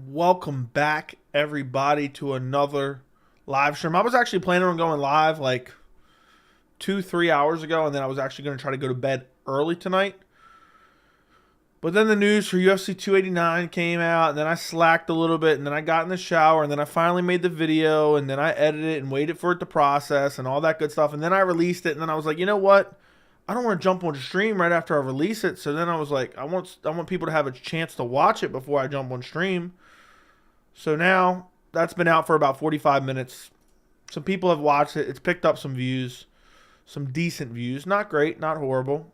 Welcome back, everybody, to another live stream. I was actually planning on going live like 2-3 hours ago, and then I was actually going to try to go to bed early tonight. But then the news for UFC 289 came out, and then I slacked a little bit, and then I got in the shower, and then I finally made the video, and then I edited it and waited for it to process and all that good stuff. And then I released it, and then I was like, you know what? I don't want to jump on stream right after I release it. So then I was like, I want people to have a chance to watch it before I jump on stream. So now that's been out for about 45 minutes. Some people have watched it. It's picked up some views, some decent views. Not great, not horrible.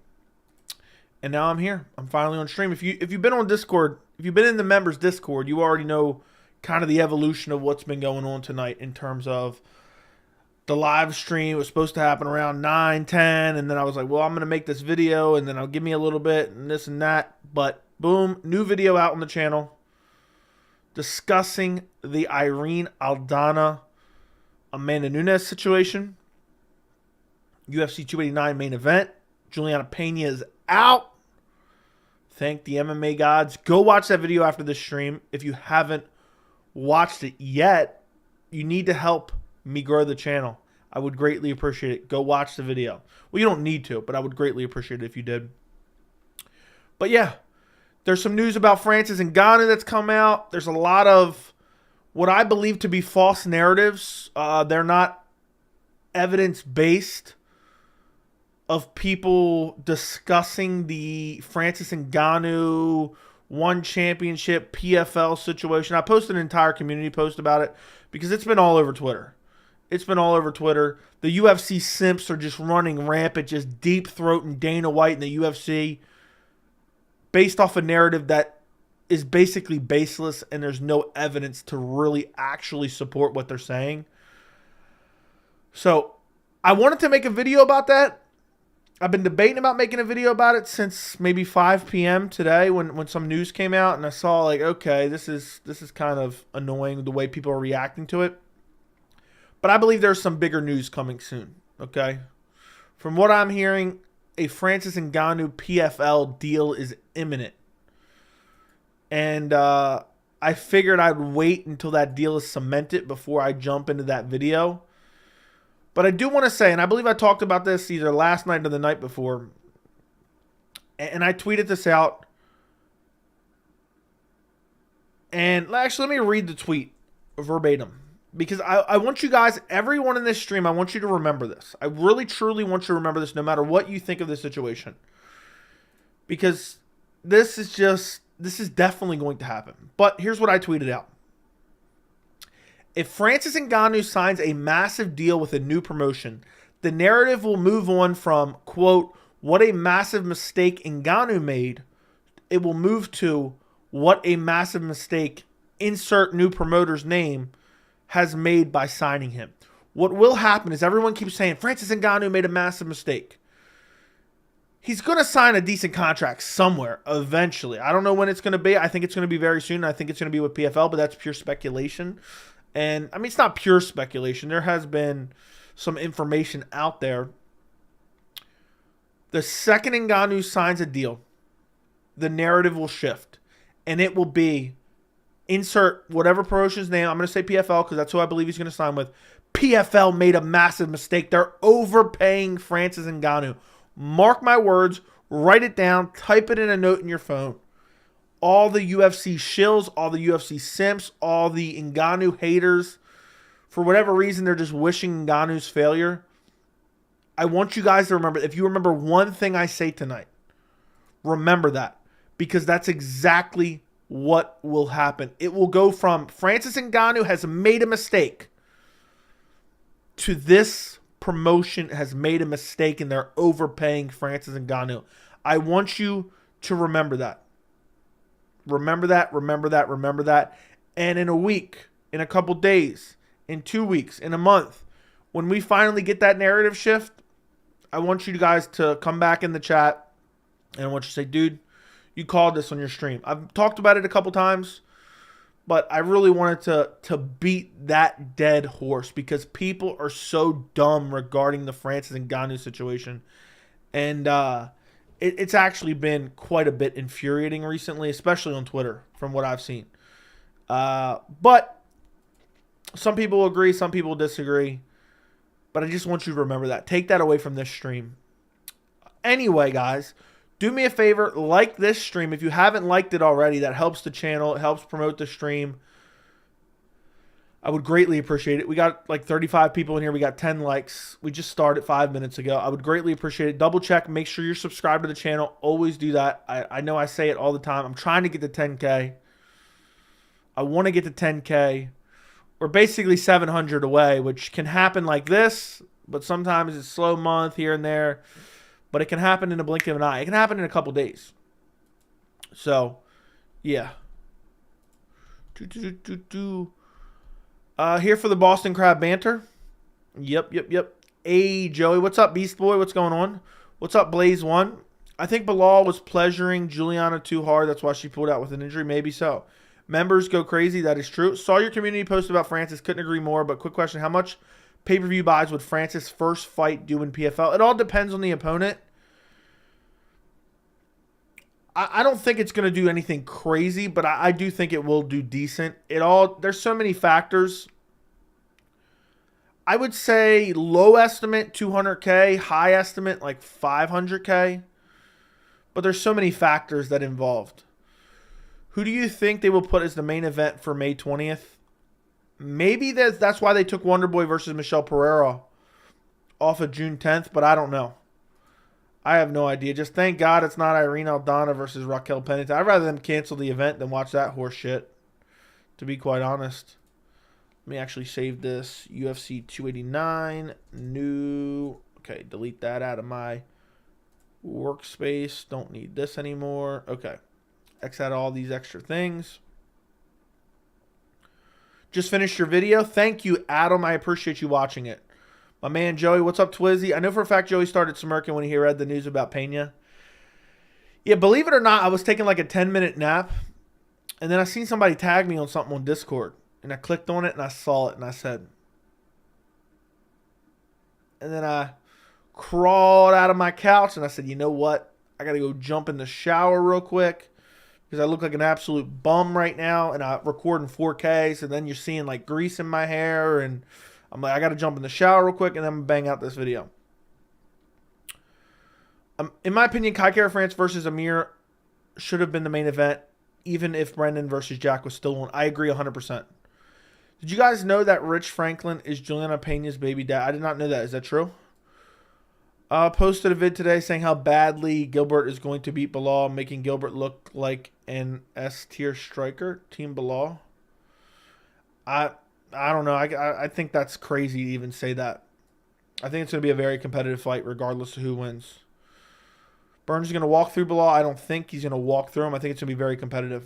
And now I'm here. I'm finally on stream. If you've been on Discord, if you've been in the members Discord, you already know kind of the evolution of what's been going on tonight in terms of the live stream. Was supposed to happen around 9, 10, and then I was like, well, I'm going to make this video, and then I'll give me a little bit, and this and that. But, boom, new video out on the channel discussing the Irene Aldana, Amanda Nunes situation. UFC 289 main event. Julianna Pena is out. Thank the MMA gods. Go watch that video after this stream. If you haven't watched it yet, you need to help me grow the channel. I would greatly appreciate it. Go watch the video. Well, you don't need to, but I would greatly appreciate it if you did. But yeah, there's some news about Francis Ngannou that's come out. There's a lot of what I believe to be false narratives. They're not evidence-based, of people discussing the Francis Ngannou one championship PFL situation. I posted an entire community post about it because it's been all over Twitter. It's been all over Twitter. The UFC simps are just running rampant, just deep-throating Dana White and the UFC based off a narrative that is basically baseless, and there's no evidence to really actually support what they're saying. So I wanted to make a video about that. I've been debating about making a video about it since maybe 5 p.m. today when some news came out, and I saw like, okay, this is kind of annoying the way people are reacting to it. But I believe there's some bigger news coming soon, okay? From what I'm hearing, a Francis Ngannou PFL deal is imminent. And I figured I'd wait until that deal is cemented before I jump into that video. But I do want to say, and I believe I talked about this either last night or the night before, and I tweeted this out. And actually, let me read the tweet verbatim, because I want you guys, everyone in this stream, I want you to remember this. I really, truly want you to remember this no matter what you think of this situation. Because this is definitely going to happen. But here's what I tweeted out. If Francis Ngannou signs a massive deal with a new promotion, the narrative will move on from, quote, what a massive mistake Ngannou made. It will move to what a massive mistake, insert new promoter's name, has made by signing him. What will happen is everyone keeps saying Francis Ngannou made a massive mistake. He's going to sign a decent contract somewhere eventually. I don't know when it's going to be. I think it's going to be very soon. I think it's going to be with PFL, but that's pure speculation. And, I mean, it's not pure speculation. There has been some information out there. The second Ngannou signs a deal, the narrative will shift. And it will be, insert whatever promotion's name. I'm going to say PFL because that's who I believe he's going to sign with. PFL made a massive mistake. They're overpaying Francis Ngannou. Mark my words. Write it down. Type it in a note in your phone. All the UFC shills, all the UFC simps, all the Ngannou haters, for whatever reason, they're just wishing Ngannou's failure. I want you guys to remember, if you remember one thing I say tonight, remember that. Because that's exactly what will happen. It will go from Francis Ngannou has made a mistake to this promotion has made a mistake and they're overpaying Francis Ngannou. I want you to remember that. Remember that, remember that, remember that. And in a week, in a couple days, in 2 weeks, in a month, when we finally get that narrative shift, I want you guys to come back in the chat and I want you to say, dude, you called this on your stream. I've talked about it a couple times, but I really wanted to beat that dead horse because people are so dumb regarding the Francis Ngannou situation. And it's actually been quite a bit infuriating recently, especially on Twitter, from what I've seen. But some people agree, some people disagree. But I just want you to remember that. Take that away from this stream. Anyway, guys, do me a favor. Like this stream. If you haven't liked it already, that helps the channel. It helps promote the stream. I would greatly appreciate it. We got like 35 people in here. We got 10 likes. We just started 5 minutes ago. I would greatly appreciate it. Double check. Make sure you're subscribed to the channel. Always do that. I know I say it all the time. I'm trying to get to 10K. I want to get to 10K. We're basically 700 away, which can happen like this, but sometimes it's a slow month here and there. But it can happen in a blink of an eye. It can happen in a couple days. So, yeah. Here for the Boston Crab banter. Yep. Hey, Joey. What's up, Beast Boy? What's going on? What's up, Blaze One? I think Belal was pleasuring Julianna too hard. That's why she pulled out with an injury. Maybe so. Members go crazy. That is true. Saw your community post about Francis. Couldn't agree more. But quick question. How much pay-per-view buys would Francis' first fight do in PFL? It all depends on the opponent. I don't think it's going to do anything crazy, but I do think it will do decent. There's so many factors. I would say low estimate, 200K. High estimate, like 500K. But there's so many factors that involved. Who do you think they will put as the main event for May 20th? Maybe that's why they took Wonderboy versus Michelle Pereira off of June 10th, but I don't know. I have no idea. Just thank God it's not Irene Aldana versus Raquel Pennington. I'd rather them cancel the event than watch that horse shit, to be quite honest. Let me actually save this. UFC 289. New. Okay, delete that out of my workspace. Don't need this anymore. Okay. X out all these extra things. Just finished your video. Thank you, Adam. I appreciate you watching it. My man Joey, what's up, Twizzy? I know for a fact Joey started smirking when he read the news about Pena. Yeah, believe it or not, I was taking like a 10-minute nap, and then I seen somebody tag me on something on Discord, and I clicked on it, and I saw it, and I said, and then I crawled out of my couch, and I said, you know what? I got to go jump in the shower real quick, because I look like an absolute bum right now, and I record in 4K, so then you're seeing like grease in my hair, and I'm like, I got to jump in the shower real quick, and then bang out this video. In my opinion, Kai Kara France versus Amir should have been the main event, even if Brendan versus Jack was still on. I agree 100%. Did you guys know that Rich Franklin is Julianna Pena's baby dad? I did not know that. Is that true? Posted a vid today saying how badly Gilbert is going to beat Belal, making Gilbert look like an S-tier striker. Team Belal. I don't know. I think that's crazy to even say that. I think it's going to be a very competitive fight regardless of who wins. Burns is going to walk through Belal. I don't think he's going to walk through him. I think it's going to be very competitive.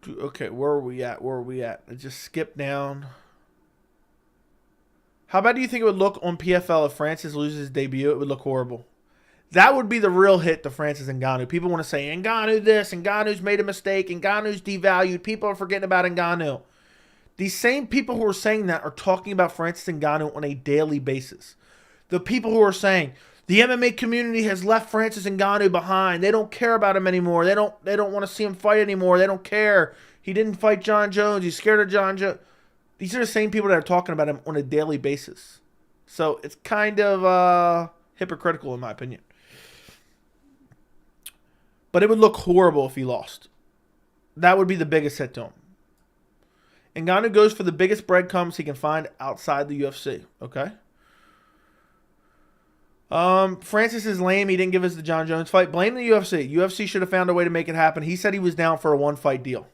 Okay, where are we at? I just skipped down. How bad do you think it would look on PFL if Francis loses his debut? It would look horrible. That would be the real hit to Francis Ngannou. People want to say, Ngannou this, Ngannou's made a mistake, Ngannou's devalued. People are forgetting about Ngannou. These same people who are saying that are talking about Francis Ngannou on a daily basis. The people who are saying, the MMA community has left Francis Ngannou behind. They don't care about him anymore. They don't want to see him fight anymore. They don't care. He didn't fight John Jones. He's scared of John Jones. These are the same people that are talking about him on a daily basis. So it's kind of hypocritical in my opinion. But it would look horrible if he lost. That would be the biggest hit to him. Ngannou goes for the biggest breadcrumbs he can find outside the UFC. Okay. Francis is lame. He didn't give us the John Jones fight. Blame the UFC. UFC should have found a way to make it happen. He said he was down for a one-fight deal.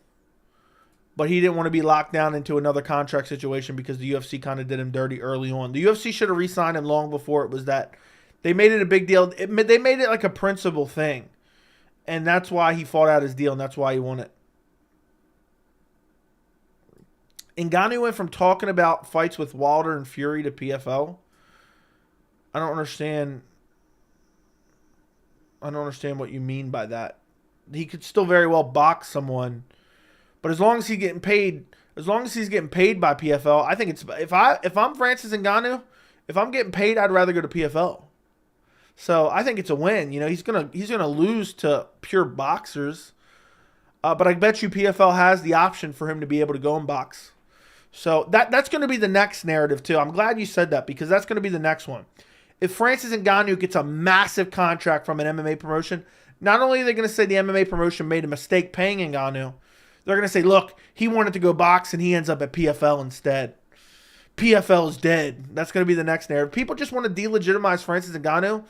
But he didn't want to be locked down into another contract situation because the UFC kind of did him dirty early on. The UFC should have re-signed him long before it was that. They made it a big deal. They made it like a principal thing. And that's why he fought out his deal, and that's why he won it. Ngannou went from talking about fights with Wilder and Fury to PFL. I don't understand what you mean by that. He could still very well box someone, but as long as he's getting paid by PFL, I think it's if I'm Francis Ngannou, if I'm getting paid, I'd rather go to PFL. So I think it's a win. You know, he's gonna lose to pure boxers, but I bet you PFL has the option for him to be able to go and box. So that's going to be the next narrative too. I'm glad you said that because that's going to be the next one. If Francis Ngannou gets a massive contract from an MMA promotion, not only are they going to say the MMA promotion made a mistake paying Ngannou, they're going to say, look, he wanted to go box and he ends up at PFL instead. PFL is dead. That's going to be the next narrative. People just want to delegitimize Francis Ngannou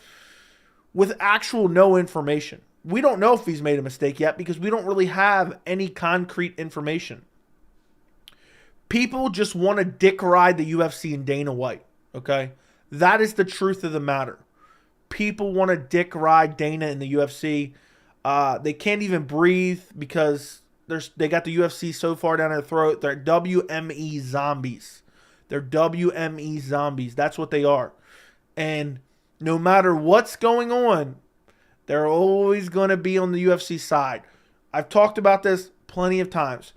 with actual no information. We don't know if he's made a mistake yet because we don't really have any concrete information. People just want to dick ride the UFC and Dana White, okay? That is the truth of the matter. People want to dick ride Dana and the UFC. They can't even breathe because they got the UFC so far down their throat. They're WME zombies. They're WME zombies. That's what they are. And no matter what's going on, they're always going to be on the UFC side. I've talked about this plenty of times.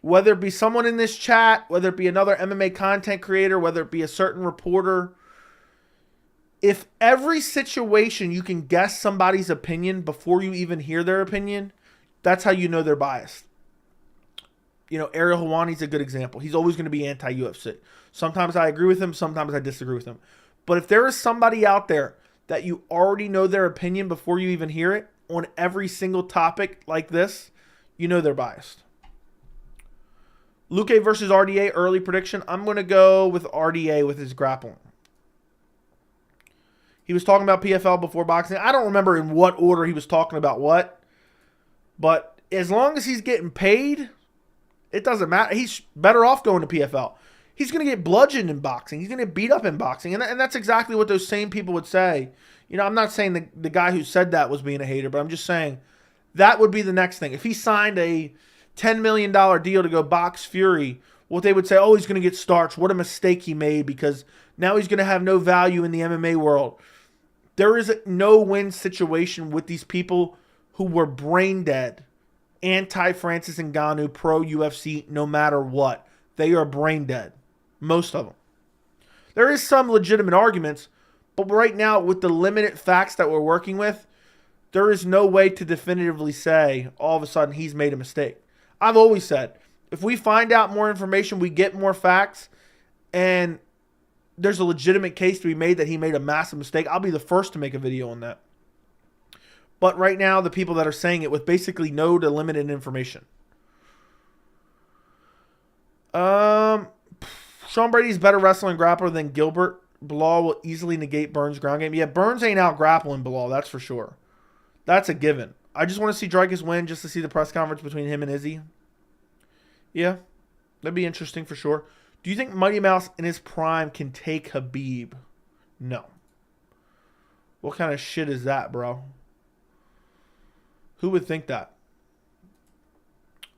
Whether it be someone in this chat, whether it be another MMA content creator, whether it be a certain reporter, if every situation you can guess somebody's opinion before you even hear their opinion, that's how you know they're biased. You know, Ariel Helwani's a good example. He's always going to be anti-UFC. Sometimes I agree with him, sometimes I disagree with him. But if there is somebody out there that you already know their opinion before you even hear it on every single topic like this, you know they're biased. Luque versus RDA, early prediction. I'm going to go with RDA with his grappling. He was talking about PFL before boxing. I don't remember in what order he was talking about what. But as long as he's getting paid, it doesn't matter. He's better off going to PFL. He's going to get bludgeoned in boxing. He's going to get beat up in boxing. And that's exactly what those same people would say. You know, I'm not saying the guy who said that was being a hater, but I'm just saying that would be the next thing. If he signed a $10 million deal to go box Fury, what they would say, oh, he's going to get starched. What a mistake he made because now he's going to have no value in the MMA world. There is a no-win situation with these people who were brain dead, anti-Francis Ngannou, pro-UFC, no matter what. They are brain dead. Most of them. There is some legitimate arguments, but right now, with the limited facts that we're working with, there is no way to definitively say, all of a sudden, he's made a mistake. I've always said, if we find out more information, we get more facts, and there's a legitimate case to be made that he made a massive mistake, I'll be the first to make a video on that. But right now, the people that are saying it with basically no to limited information. Sean Brady's better wrestling grappler than Gilbert. Belal will easily negate Burns' ground game. Yeah, Burns ain't out grappling Belal, that's for sure. That's a given. I just want to see Dricus win just to see the press conference between him and Izzy. Yeah, that'd be interesting for sure. Do you think Mighty Mouse in his prime can take Khabib? No. What kind of shit is that, bro? Who would think that?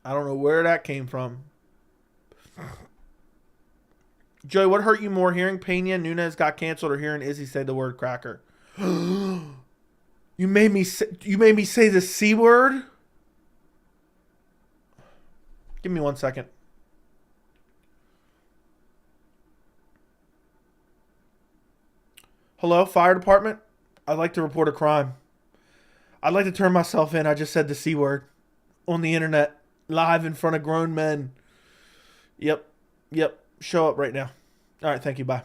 I don't know where that came from. Joey, what hurt you more, hearing Pena Nunes got canceled or hearing Izzy say the word cracker? You made me say the C word? Give me 1 second. Hello, fire department? I'd like to report a crime. I'd like to turn myself in. I just said the C word on the internet, live in front of grown men. Yep. Show up right now. All right, thank you. Bye.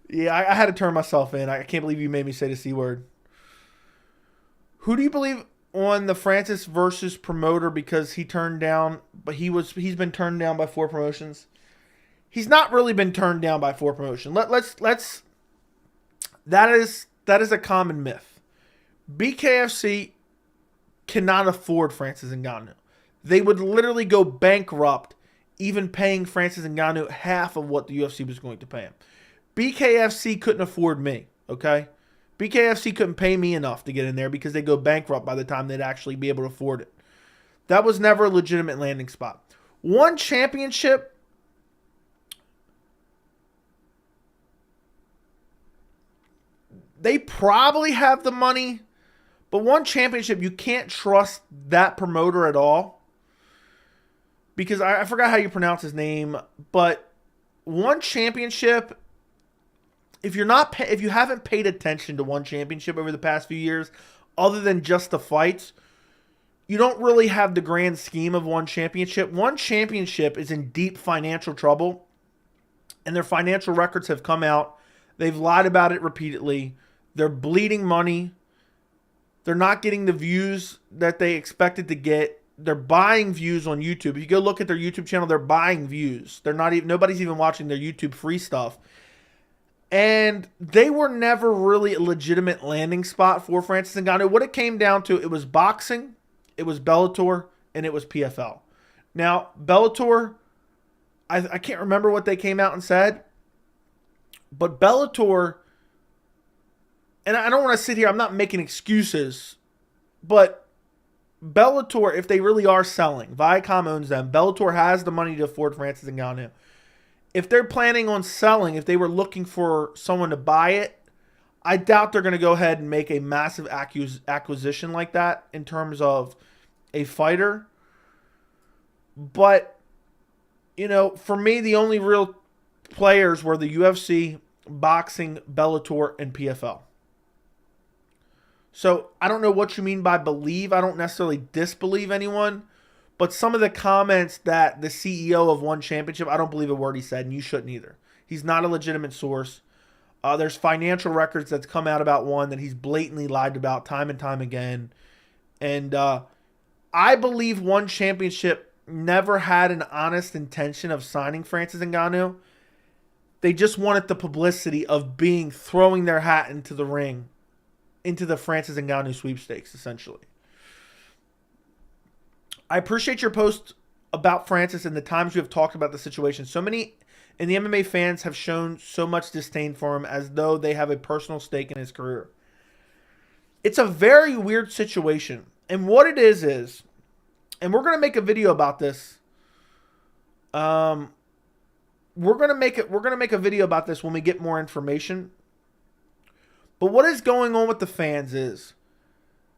Yeah, I had to turn myself in. I can't believe you made me say the C word. Who do you believe on the Francis versus promoter because he turned down, but he's been turned down by 4 promotions? He's not really been turned down by 4 promotions. Let's that is a common myth. BKFC cannot afford Francis Ngannou. They would literally go bankrupt even paying Francis Ngannou half of what the UFC was going to pay him. BKFC couldn't afford me, okay? BKFC couldn't pay me enough to get in there because they go bankrupt by the time they'd actually be able to afford it. That was never a legitimate landing spot. One championship, they probably have the money, but one championship, you can't trust that promoter at all. Because I forgot how you pronounce his name, but one championship if you haven't paid attention to One Championship over the past few years, other than just the fights, you don't really have the grand scheme of One Championship. One Championship is in deep financial trouble, and their financial records have come out. They've lied about it repeatedly. They're bleeding money. They're not getting the views that they expected to get. They're buying views on YouTube. If you go look at their YouTube channel, they're buying views. They're not even, nobody's even watching their YouTube free stuff. And they were never really a legitimate landing spot for Francis Ngannou. What it came down to, it was boxing, it was Bellator, and it was PFL. Now, Bellator, I can't remember what they came out and said, but Bellator, and I don't want to sit here, I'm not making excuses, but Bellator, if they really are selling, Viacom owns them, Bellator has the money to afford Francis Ngannou. If they're planning on selling, if they were looking for someone to buy it, I doubt they're going to go ahead and make a massive acquisition like that in terms of a fighter. But, you know, for me, the only real players were the UFC, boxing, Bellator, and PFL. So I don't know what you mean by believe. I don't necessarily disbelieve anyone. But some of the comments that the CEO of One Championship, I don't believe a word he said, and you shouldn't either. He's not a legitimate source. There's financial records that's come out about One that he's blatantly lied about time and time again. And I believe One Championship never had an honest intention of signing Francis Ngannou. They just wanted the publicity of throwing their hat into the ring, into the Francis Ngannou sweepstakes, essentially. I appreciate your post about Francis and the times you have talked about the situation. So many in the MMA fans have shown so much disdain for him as though they have a personal stake in his career. It's a very weird situation. And what it is, and we're going to make a video about this. We're going to make a video about this when we get more information. But what is going on with the fans is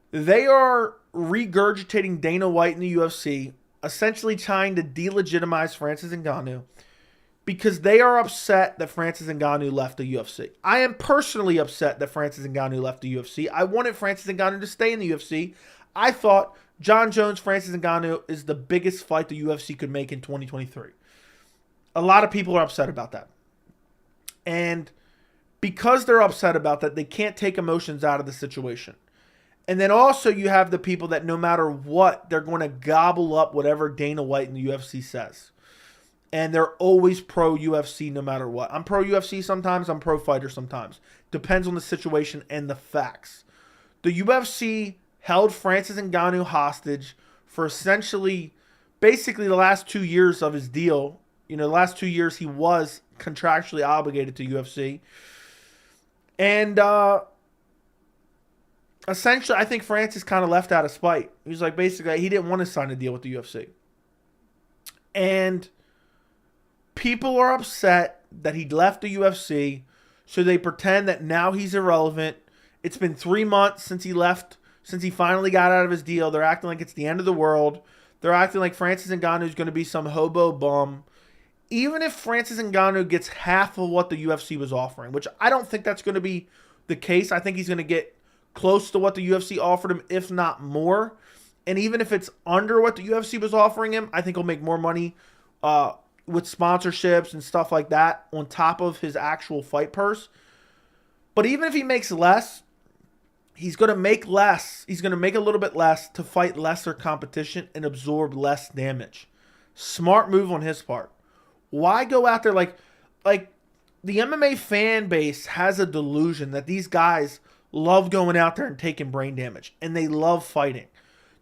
they are regurgitating Dana White in the UFC, essentially trying to delegitimize Francis Ngannou because they are upset that Francis Ngannou left the UFC. I am personally upset that Francis Ngannou left the UFC. I wanted Francis Ngannou to stay in the UFC. I thought Jon Jones, Francis Ngannou is the biggest fight the UFC could make in 2023. A lot of people are upset about that. And because they're upset about that, they can't take emotions out of the situation. And then also you have the people that no matter what, they're going to gobble up whatever Dana White in the UFC says. And they're always pro-UFC no matter what. I'm pro-UFC sometimes, I'm pro-fighter sometimes. Depends on the situation and the facts. The UFC held Francis Ngannou hostage for basically the last 2 years of his deal. You know, the last 2 years he was contractually obligated to UFC. And essentially, I think Francis kind of left out of spite. He was like, basically, he didn't want to sign a deal with the UFC. And people are upset that he left the UFC, so they pretend that now he's irrelevant. It's been 3 months since he left, since he finally got out of his deal. They're acting like it's the end of the world. They're acting like Francis Ngannou is going to be some hobo bum. Even if Francis Ngannou gets half of what the UFC was offering, which I don't think that's going to be the case. I think he's going to get close to what the UFC offered him, if not more. And even if it's under what the UFC was offering him, I think he'll make more money with sponsorships and stuff like that on top of his actual fight purse. But even if he makes less, he's going to make less. He's going to make a little bit less to fight lesser competition and absorb less damage. Smart move on his part. Why go out there like the MMA fan base has a delusion that these guys love going out there and taking brain damage, and they love fighting.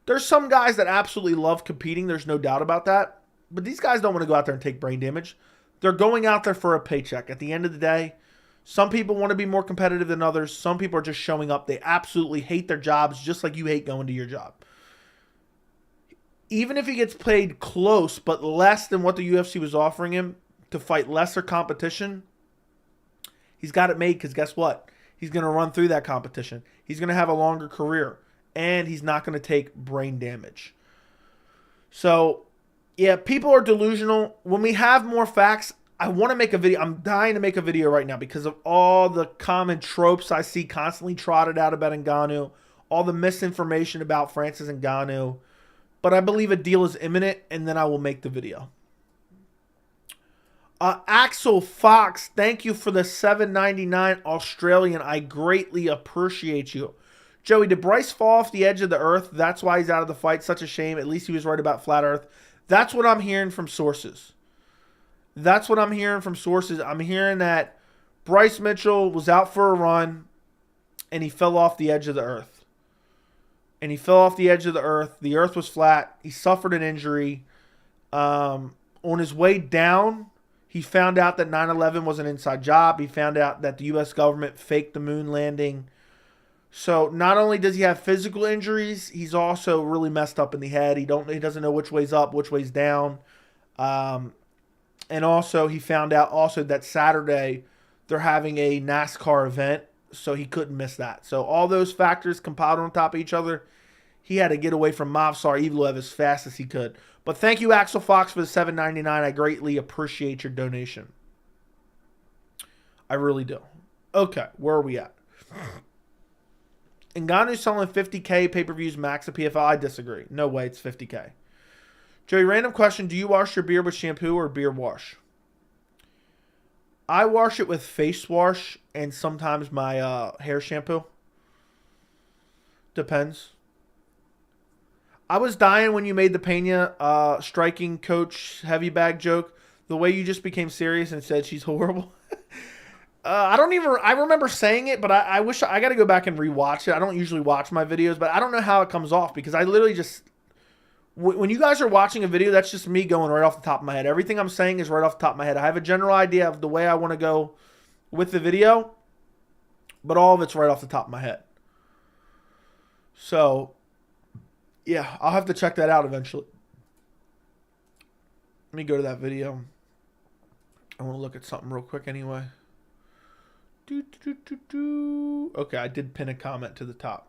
There's some guys that absolutely love competing. There's no doubt about that. But these guys don't want to go out there and take brain damage. They're going out there for a paycheck. At the end of the day, some people want to be more competitive than others. Some people are just showing up. They absolutely hate their jobs just like you hate going to your job. Even if he gets paid close but less than what the UFC was offering him to fight lesser competition, he's got it made because guess what? He's going to run through that competition. He's going to have a longer career. And he's not going to take brain damage. So, yeah, people are delusional. When we have more facts, I want to make a video. I'm dying to make a video right now because of all the common tropes I see constantly trotted out about Ngannou, all the misinformation about Francis Ngannou. But I believe a deal is imminent, and then I will make the video. Axel Fox, thank you for the $7.99 Australian. I greatly appreciate you. Joey, did Bryce fall off the edge of the earth? That's why he's out of the fight. Such a shame. At least he was right about flat earth. That's what I'm hearing from sources. That's what I'm hearing from sources. I'm hearing that Bryce Mitchell was out for a run, and he fell off the edge of the earth. And he fell off the edge of the earth. The earth was flat. He suffered an injury. On his way down, he found out that 9/11 was an inside job. He found out that the U.S. government faked the moon landing. So not only does he have physical injuries, he's also really messed up in the head. He doesn't know which way's up, which way's down. And also he found out also that Saturday they're having a NASCAR event, so he couldn't miss that. So all those factors compiled on top of each other, he had to get away from Movsar Evloev as fast as he could. But thank you, Axel Fox, for the $7.99. I greatly appreciate your donation. I really do. Okay, where are we at? Ngannou selling 50K pay-per-views max at PFL. I disagree. No way it's 50K. Joey, random question. Do you wash your beard with shampoo or beard wash? I wash it with face wash and sometimes my hair shampoo. Depends. I was dying when you made the Pena striking coach heavy bag joke. The way you just became serious and said she's horrible. I remember saying it, but I wish I got to go back and rewatch it. I don't usually watch my videos, but I don't know how it comes off because I literally just, when you guys are watching a video, that's just me going right off the top of my head. Everything I'm saying is right off the top of my head. I have a general idea of the way I want to go with the video, but all of it's right off the top of my head. So, yeah, I'll have to check that out eventually. Let me go to that video. I want to look at something real quick anyway. Okay, I did pin a comment to the top.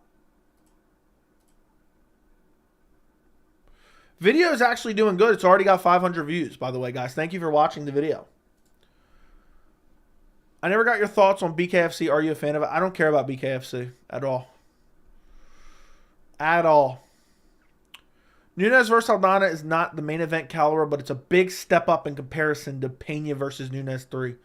Video is actually doing good. It's already got 500 views, by the way, guys. Thank you for watching the video. I never got your thoughts on BKFC. Are you a fan of it? I don't care about BKFC at all. At all. Nunes versus Aldana is not the main event caliber, but it's a big step up in comparison to Pena versus Nunes 3.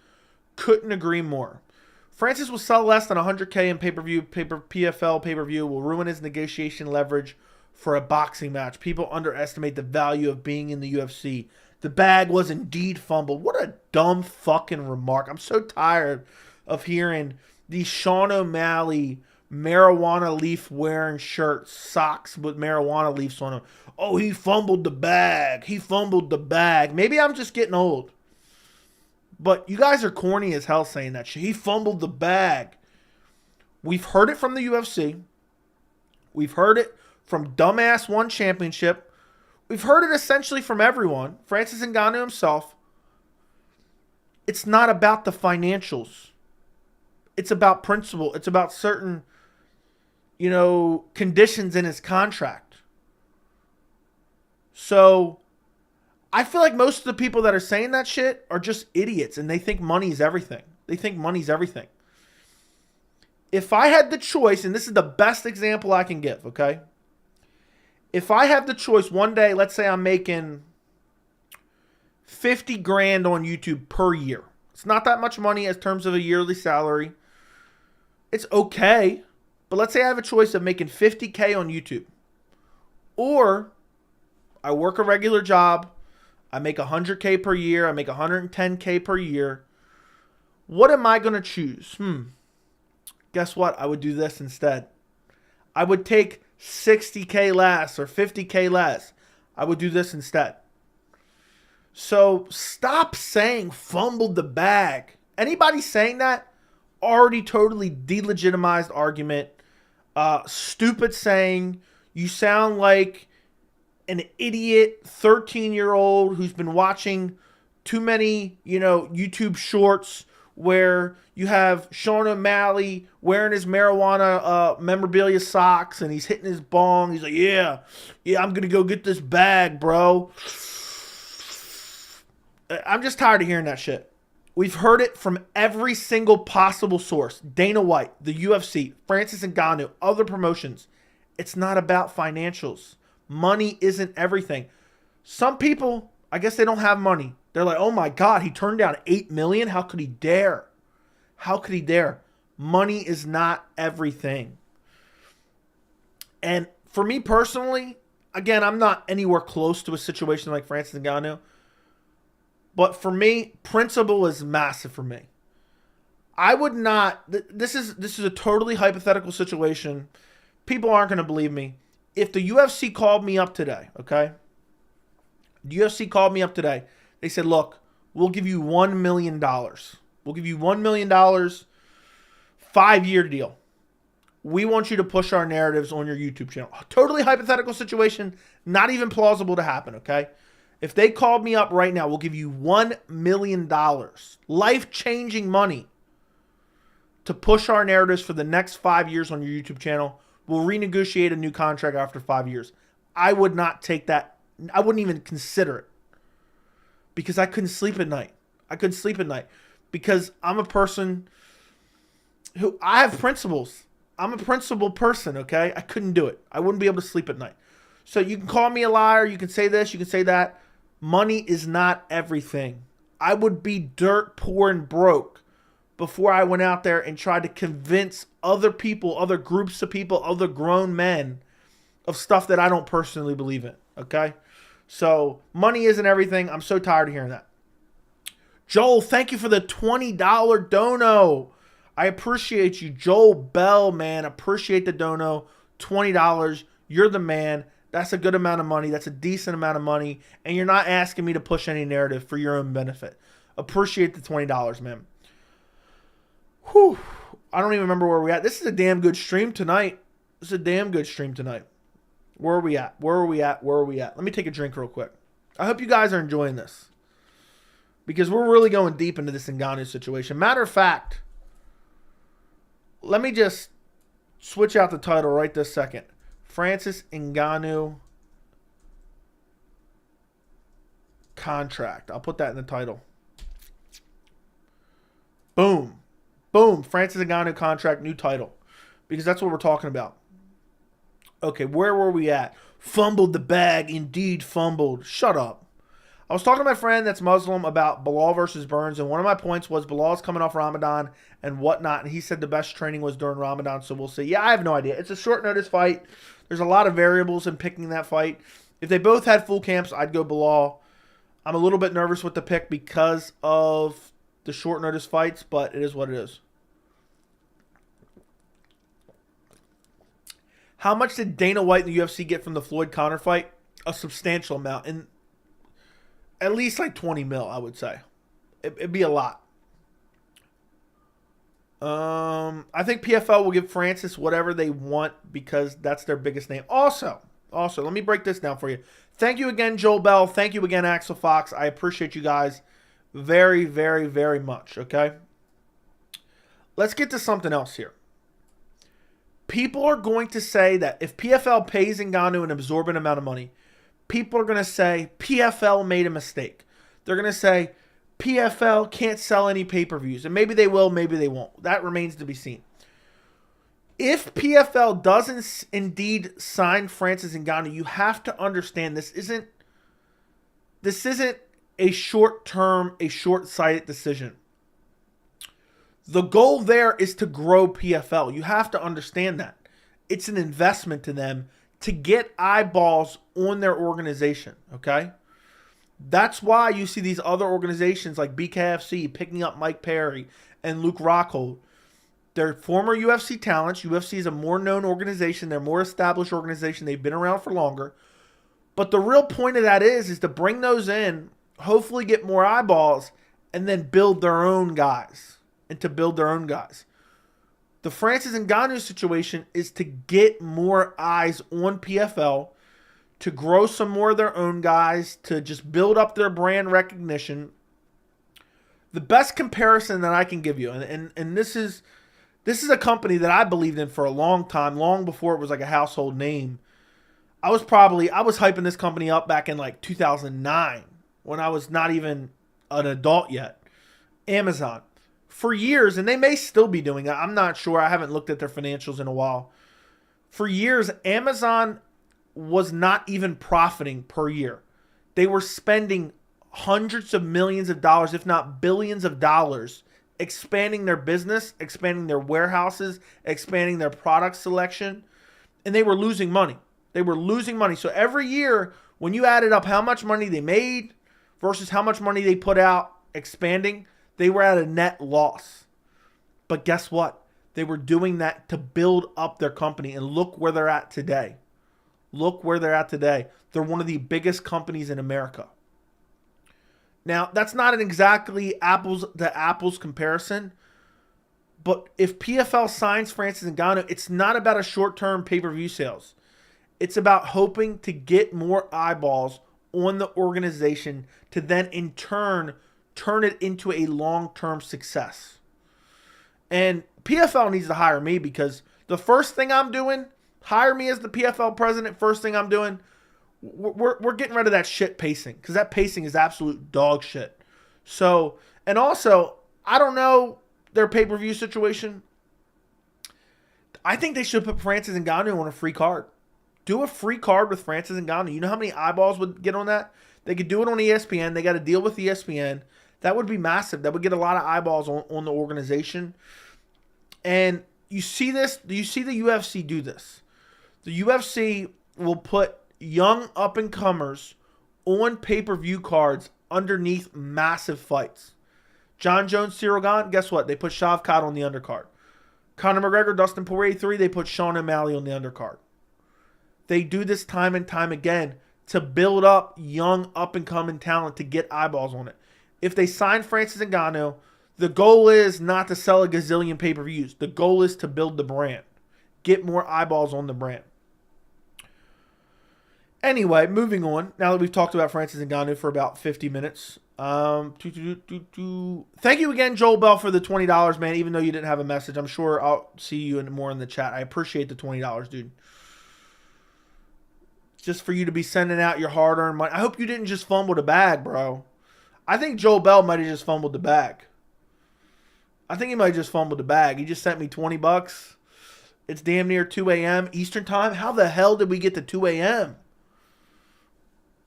Couldn't agree more. Francis will sell less than 100K in pay-per-view. PFL pay-per-view will ruin his negotiation leverage for a boxing match. People underestimate the value of being in the UFC. The bag was indeed fumbled. What a dumb fucking remark. I'm so tired of hearing these Sean O'Malley marijuana leaf wearing shirts, socks with marijuana leaves on them. Oh, he fumbled the bag. He fumbled the bag. Maybe I'm just getting old. But you guys are corny as hell saying that shit. He fumbled the bag. We've heard it from the UFC. We've heard it from Dumbass One Championship. We've heard it essentially from everyone. Francis Ngannou himself. It's not about the financials. It's about principle. It's about certain, conditions in his contract. So I feel like most of the people that are saying that shit are just idiots and they think money's everything. They think money's everything. If I had the choice, and this is the best example I can give, okay? If I have the choice one day, let's say I'm making 50 grand on YouTube per year. It's not that much money in terms of a yearly salary. It's okay. But let's say I have a choice of making 50K on YouTube. Or I work a regular job. I make 100K per year. I make 110K per year. What am I going to choose? Guess what? I would do this instead. I would take 60K less or 50K less. I would do this instead. So stop saying fumbled the bag. Anybody saying that already totally delegitimized argument. Stupid saying. You sound like an idiot 13-year-old who's been watching too many, YouTube shorts where you have Sean O'Malley wearing his marijuana memorabilia socks and he's hitting his bong. He's like, yeah, I'm going to go get this bag, bro. I'm just tired of hearing that shit. We've heard it from every single possible source. Dana White, the UFC, Francis Ngannou, other promotions. It's not about financials. Money isn't everything. Some people, I guess they don't have money. They're like, oh my God, he turned down $8 million. How could he dare? How could he dare? Money is not everything. And for me personally, again, I'm not anywhere close to a situation like Francis Ngannou. But for me, principle is massive for me. I would not, this is a totally hypothetical situation. People aren't going to believe me. If the UFC called me up today, okay? The UFC called me up today. They said, look, we'll give you $1 million. We'll give you $1 million, 5-year deal. We want you to push our narratives on your YouTube channel. A totally hypothetical situation, not even plausible to happen, okay? If they called me up right now, we'll give you $1 million, life-changing money, to push our narratives for the next 5 years on your YouTube channel. We'll renegotiate a new contract after 5 years. I would not take that. I wouldn't even consider it. Because I couldn't sleep at night. I couldn't sleep at night. Because I'm a person who, I have principles. I'm a principled person, okay? I couldn't do it. I wouldn't be able to sleep at night. So you can call me a liar. You can say this. You can say that. Money is not everything. I would be dirt poor and broke before I went out there and tried to convince other people, other groups of people, other grown men of stuff that I don't personally believe in, okay? So money isn't everything. I'm so tired of hearing that. Joel, thank you for the $20 dono. I appreciate you. Joel Bell, man, appreciate the dono. $20. You're the man. That's a good amount of money. That's a decent amount of money. And you're not asking me to push any narrative for your own benefit. Appreciate the $20, man. Whew. I don't even remember where we're at. This is a damn good stream tonight. This is a damn good stream tonight. Where are we at? Where are we at? Where are we at? Let me take a drink real quick. I hope you guys are enjoying this. Because we're really going deep into this Ngannou situation. Matter of fact, let me just switch out the title right this second. Francis Ngannou contract. I'll put that in the title. Boom. Boom. Francis Ngannou contract, new title. Because that's what we're talking about. Okay, where were we at? Fumbled the bag. Indeed fumbled. Shut up. I was talking to my friend that's Muslim about Belal versus Burns, and one of my points was Belal's coming off Ramadan and whatnot, and he said the best training was during Ramadan, so we'll see. Yeah, I have no idea. It's a short notice fight. There's a lot of variables in picking that fight. If they both had full camps, I'd go Belal. I'm a little bit nervous with the pick because of the short notice fights, but it is what it is. How much did Dana White and the UFC get from the Floyd Conor fight? A substantial amount. And at least like 20 mil, I would say. It'd be a lot. I think PFL will give Francis whatever they want because that's their biggest name. Also, let me break this down for you. Thank you again, Joel Bell. Thank you again, Axel Fox. I appreciate you guys very, very, very much, okay? Let's get to something else here. People are going to say that if PFL pays Ngannou an absorbent amount of money, people are going to say PFL made a mistake. They're going to say PFL can't sell any pay-per-views. And maybe they will, maybe they won't. That remains to be seen. If PFL doesn't indeed sign Francis Ngannou, you have to understand this isn't a short-term, a short-sighted decision. The goal there is to grow PFL. You have to understand that. It's an investment to them to get eyeballs on their organization, okay? That's why you see these other organizations like BKFC picking up Mike Perry and Luke Rockhold. They're former UFC talents. UFC is a more known organization. They're a more established organization. They've been around for longer. But the real point of that is to bring those in, hopefully get more eyeballs, and then build their own guys. The Francis Ngannou situation is to get more eyes on PFL, to grow some more of their own guys, to just build up their brand recognition. The best comparison that I can give you, and this is a company that I believed in for a long time, long before it was like a household name. I was hyping this company up back in like 2009 when I was not even an adult yet. Amazon. For years, and they may still be doing it. I'm not sure. I haven't looked at their financials in a while. For years, Amazon was not even profiting per year. They were spending hundreds of millions of dollars, if not billions of dollars, expanding their business, expanding their warehouses, expanding their product selection, and they were losing money. They were losing money. So every year, when you added up how much money they made versus how much money they put out expanding, they were at a net loss. But guess what? They were doing that to build up their company, and look where they're at today. Look where they're at today. They're one of the biggest companies in America. Now, that's not an exactly apples to apples comparison, but if PFL signs Francis Ngannou, it's not about a short-term pay-per-view sales. It's about hoping to get more eyeballs on the organization to then in turn turn it into a long-term success. And PFL needs to hire me, because the first thing I'm doing, hire me as the PFL president, first thing I'm doing, we're getting rid of that shit pacing, because that pacing is absolute dog shit. So, and also, I don't know their pay-per-view situation. I think they should put Francis Ngannou on a free card. Do a free card with Francis Ngannou. You know how many eyeballs would get on that? They could do it on ESPN. They got to deal with ESPN. That would be massive. That would get a lot of eyeballs on the organization. And you see this, you see the UFC do this. The UFC will put young up-and-comers on pay-per-view cards underneath massive fights. John Jones, Cyril Gane, guess what? They put Shavkat on the undercard. Conor McGregor, Dustin Poirier 3, they put Sean O'Malley on the undercard. They do this time and time again to build up young up-and-coming talent to get eyeballs on it. If they sign Francis Ngannou, the goal is not to sell a gazillion pay-per-views. The goal is to build the brand. Get more eyeballs on the brand. Anyway, moving on. Now that we've talked about Francis Ngannou for about 50 minutes. Thank you again, Joel Bell, for the $20, man, even though you didn't have a message. I'm sure I'll see you more in the chat. I appreciate the $20, dude. Just for you to be sending out your hard-earned money. I hope you didn't just fumble the bag, bro. I think Joel Bell might have just fumbled the bag. I think he might have just fumbled the bag. He just sent me $20. It's damn near 2 a.m. Eastern time. How the hell did we get to 2 a.m.?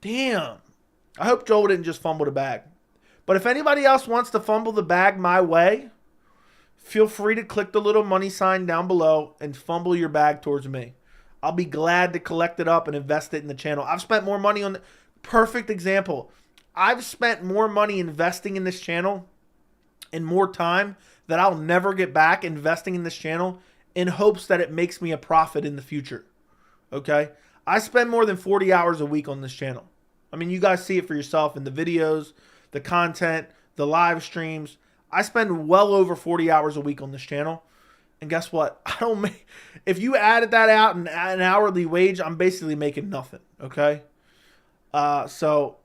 Damn. I hope Joel didn't just fumble the bag. But if anybody else wants to fumble the bag my way, feel free to click the little money sign down below and fumble your bag towards me. I'll be glad to collect it up and invest it in the channel. I've spent more money on... Perfect example. I've spent more money investing in this channel and more time that I'll never get back investing in this channel in hopes that it makes me a profit in the future. Okay? I spend more than 40 hours a week on this channel. I mean, you guys see it for yourself in the videos, the content, the live streams. I spend well over 40 hours a week on this channel. And guess what? I don't make... If you added that out and an hourly wage, I'm basically making nothing. Okay? So,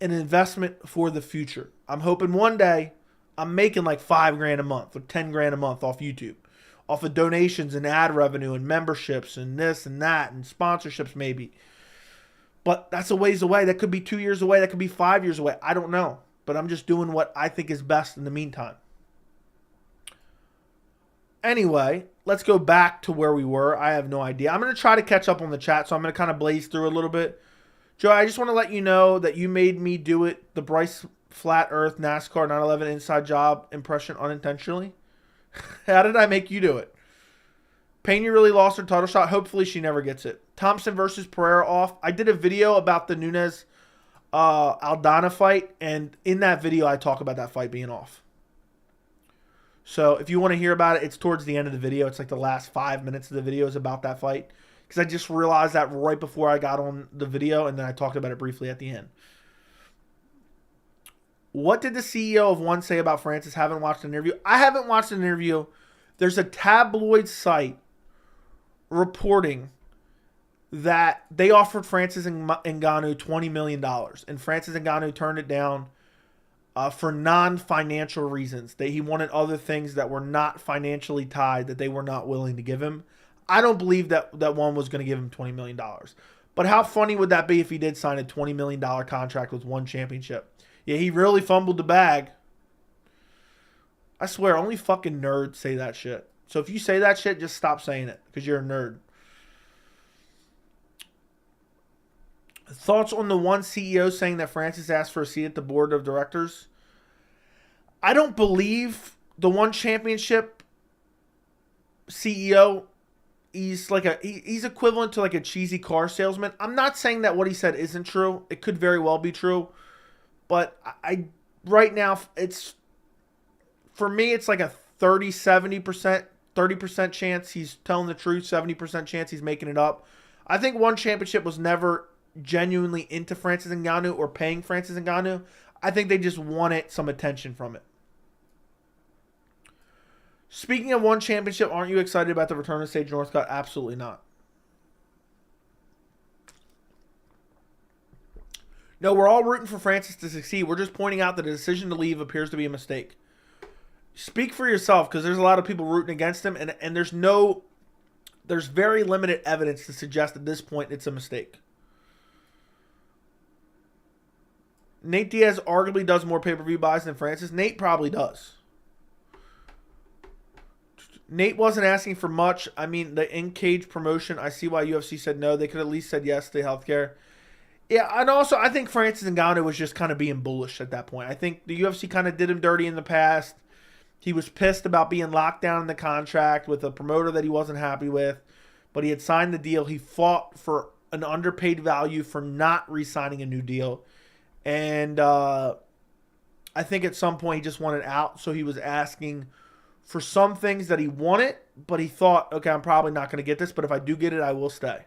an investment for the future. I'm hoping one day I'm making like $5,000 a month or $10,000 a month off YouTube. Off of donations and ad revenue and memberships and this and that and sponsorships maybe. But that's a ways away. That could be 2 years away. That could be 5 years away. I don't know. But I'm just doing what I think is best in the meantime. Anyway, let's go back to where we were. I have no idea. I'm going to try to catch up on the chat, so I'm going to kind of blaze through a little bit. Joe, I just want to let you know that you made me do it, the Bryce Flat Earth NASCAR 911 inside job impression unintentionally. How did I make you do it? Pena really lost her title shot. Hopefully she never gets it. Thompson versus Pereira off. I did a video about the Nunes Aldana fight, and in that video I talk about that fight being off. So if you want to hear about it, it's towards the end of the video. It's like the last 5 minutes of the video is about that fight. Because I just realized that right before I got on the video, and then I talked about it briefly at the end. What did the CEO of ONE say about Francis? Haven't watched an interview. I haven't watched an interview. There's a tabloid site reporting that they offered Francis Ngannou $20 million. And Francis Ngannou turned it down for non-financial reasons. That he wanted other things that were not financially tied that they were not willing to give him. I don't believe that ONE was going to give him $20 million. But how funny would that be if he did sign a $20 million contract with ONE championship? Yeah, he really fumbled the bag. I swear, only fucking nerds say that shit. So if you say that shit, just stop saying it because you're a nerd. Thoughts on the one CEO saying that Francis asked for a seat at the board of directors? I don't believe the one championship CEO. He's equivalent to like a cheesy car salesman. I'm not saying that what he said isn't true. It could very well be true, but I right now it's for me it's like a 30-70%, 30% chance he's telling the truth, 70% chance he's making it up. I think one championship was never genuinely into Francis Ngannou or paying Francis Ngannou. I think they just wanted some attention from it. Speaking of one championship, aren't you excited about the return of Sage Northcutt? Absolutely not. No, we're all rooting for Francis to succeed. We're just pointing out that the decision to leave appears to be a mistake. Speak for yourself, because there's a lot of people rooting against him, and there's very limited evidence to suggest at this point it's a mistake. Nate Diaz arguably does more pay-per-view buys than Francis. Nate probably does. Nate wasn't asking for much. I mean, the in-cage promotion, I see why UFC said no. They could at least said yes to healthcare. Yeah, and also I think Francis Ngannou was just kind of being bullish at that point. I think the UFC kind of did him dirty in the past. He was pissed about being locked down in the contract with a promoter that he wasn't happy with, but he had signed the deal. He fought for an underpaid value for not re-signing a new deal. And I think at some point he just wanted out, so he was asking for some things that he wanted, but he thought, okay, I'm probably not going to get this, but if I do get it, I will stay.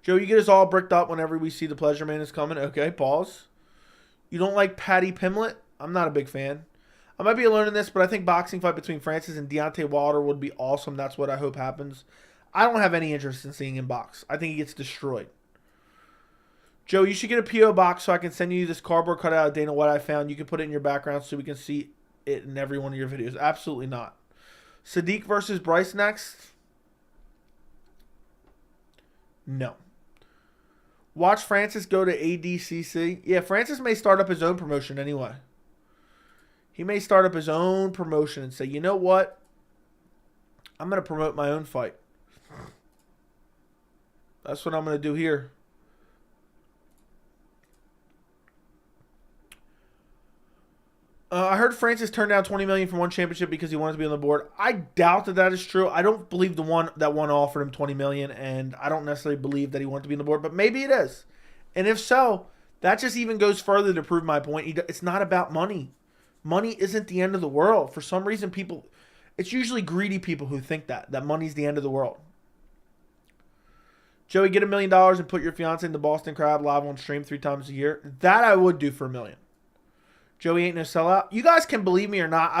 Joe, you get us all bricked up whenever we see the Pleasure Man is coming. Okay, pause. You don't like Paddy Pimblett? I'm not a big fan. I might be alone in this, but I think boxing fight between Francis and Deontay Wilder would be awesome. That's what I hope happens. I don't have any interest in seeing him box. I think he gets destroyed. Joe, you should get a P.O. box so I can send you this cardboard cutout of Dana White I found. You can put it in your background so we can see it in every one of your videos. Absolutely not. Sadiq versus Bryce next? No. Watch Francis go to ADCC. Yeah, Francis may start up his own promotion anyway. He may start up his own promotion and say, you know what? I'm going to promote my own fight. That's what I'm going to do here. I heard Francis turned down $20 million for one championship because he wanted to be on the board. I doubt that is true. I don't believe that one offered him $20 million, and I don't necessarily believe that he wanted to be on the board, but maybe it is. And if so, that just even goes further to prove my point. It's not about money. Money isn't the end of the world. For some reason, it's usually greedy people who think that money's the end of the world. Joey, get $1 million and put your fiance in the Boston Crab live on stream 3 times a year. That I would do for $1 million. Joey ain't no sellout. You guys can believe me or not.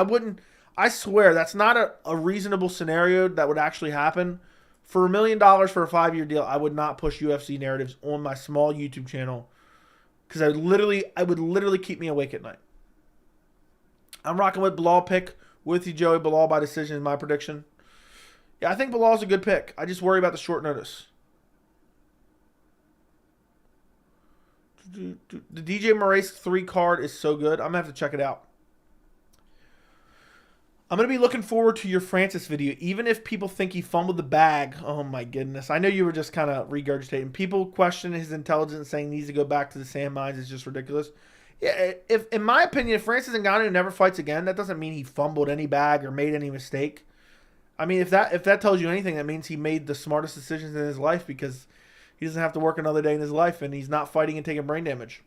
I swear that's not a reasonable scenario that would actually happen. For $1 million for a 5-year deal, I would not push UFC narratives on my small YouTube channel because I would literally keep me awake at night. I'm rocking with Belal pick with you, Joey. Belal by decision is my prediction. Yeah, I think Belal's a good pick. I just worry about the short notice. The DJ Moraes 3 card is so good. I'm going to have to check it out. I'm going to be looking forward to your Francis video. Even if people think he fumbled the bag. Oh my goodness. I know you were just kind of regurgitating. People question his intelligence, saying he needs to go back to the sand mines. It's just ridiculous. Yeah, if in my opinion, if Francis Ngannou never fights again, that doesn't mean he fumbled any bag or made any mistake. I mean, if that tells you anything, that means he made the smartest decisions in his life because he doesn't have to work another day in his life, and he's not fighting and taking brain damage.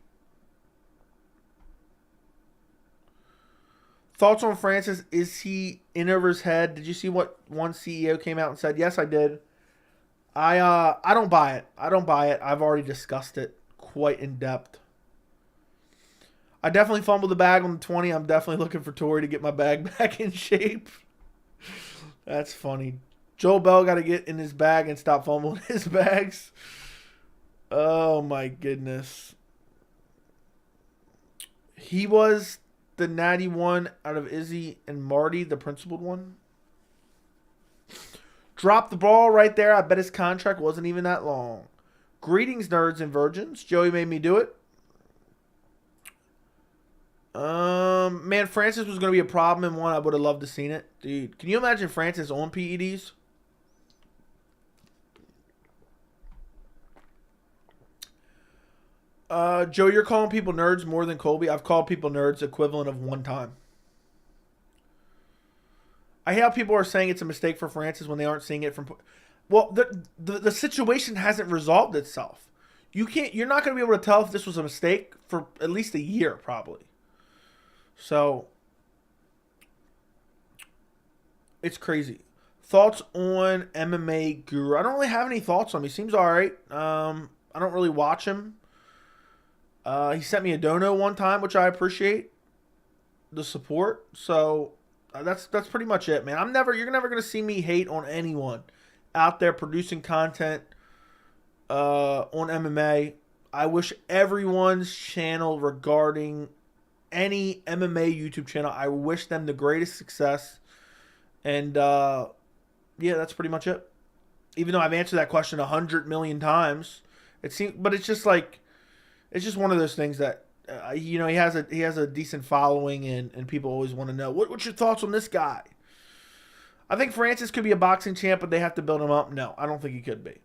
Thoughts on Francis? Is he in over his head? Did you see what one CEO came out and said? Yes, I did. I don't buy it. I don't buy it. I've already discussed it quite in depth. I definitely fumbled the bag on the 20. I'm definitely looking for Tori to get my bag back in shape. That's funny. Joel Bell got to get in his bag and stop fumbling his bags. Oh, my goodness. He was the natty one out of Izzy and Marty, the principled one. Dropped the ball right there. I bet his contract wasn't even that long. Greetings, nerds and virgins. Joey made me do it. Man, Francis was going to be a problem in one. I would have loved to seen it. Dude, can you imagine Francis on PEDs? Joe, you're calling people nerds more than Colby. I've called people nerds equivalent of one time. I hate how people are saying it's a mistake for Francis when they aren't seeing it from. Well, the situation hasn't resolved itself. You're not going to be able to tell if this was a mistake for at least a year, probably. So it's crazy. Thoughts on MMA Guru? I don't really have any thoughts on him. He seems all right. I don't really watch him. He sent me a dono one time, which I appreciate the support. So that's pretty much it, man. You're never gonna see me hate on anyone out there producing content on MMA. I wish everyone's channel regarding any MMA YouTube channel, I wish them the greatest success. And yeah, that's pretty much it. Even though I've answered that question 100 million times, but it's just like. It's just one of those things that, he has a decent following and people always want to know, what's your thoughts on this guy? I think Francis could be a boxing champ, but they have to build him up. No, I don't think he could be.